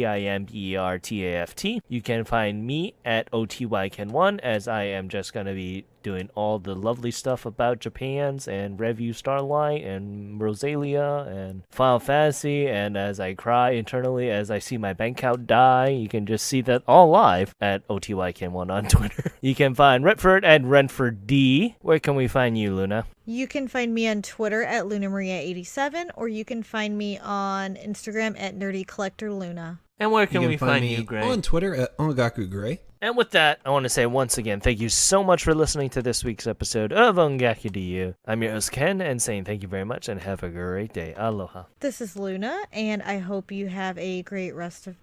[SPEAKER 1] You can find me at OTYKen1, as I am just going to be doing all the lovely stuff about Japan's and Review Starlight and Rosalia and Final Fantasy, and as I cry internally as I see my bank account die, you can just see that all live at OTYKen1 on Twitter. You can find Renford at RenfordD. Where can we find you, Luna?
[SPEAKER 2] You can find me on Twitter at LunaMaria87, or you can find me on Instagram at NerdyCollectorLuna.
[SPEAKER 1] And where can we find you, Gray?
[SPEAKER 3] On Twitter at OngakuGray.
[SPEAKER 1] And with that, I want to say once again, thank you so much for listening to this week's episode of Ongakudu. I'm your host, Ken, and saying thank you very much and have a great day. Aloha.
[SPEAKER 2] This is Luna, and I hope you have a great rest of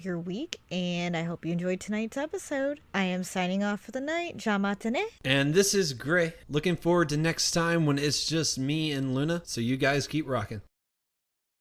[SPEAKER 2] your week, and I hope you enjoyed tonight's episode. I am signing off for the night. Jamatane.
[SPEAKER 3] And this is Gray. Looking forward to next time when it's just me and Luna, so you guys keep rocking.